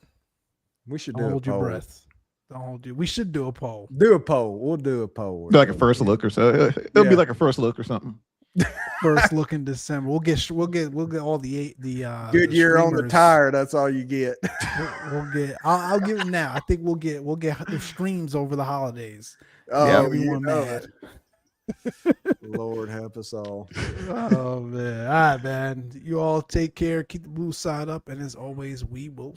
Speaker 3: We should
Speaker 1: Don't
Speaker 3: do a
Speaker 1: hold your
Speaker 3: poll.
Speaker 1: breath. Don't hold you. We should do a poll.
Speaker 3: Do a poll. We'll do a poll.
Speaker 4: Like a first look or so. It'll be
Speaker 3: Yeah.
Speaker 4: like a first look or something.
Speaker 1: First look in December. We'll get all the
Speaker 3: Good
Speaker 1: the
Speaker 3: year on the
Speaker 1: streamers.
Speaker 3: tire. That's all you get.
Speaker 1: We'll get. I'll give it now. I think we'll get the streams over the holidays.
Speaker 3: Oh,
Speaker 1: Get
Speaker 3: you
Speaker 1: everyone
Speaker 3: know
Speaker 1: mad.
Speaker 3: it. Lord help us all.
Speaker 1: Oh man. All right, man. You all take care. Keep the blue side up, and as always, we will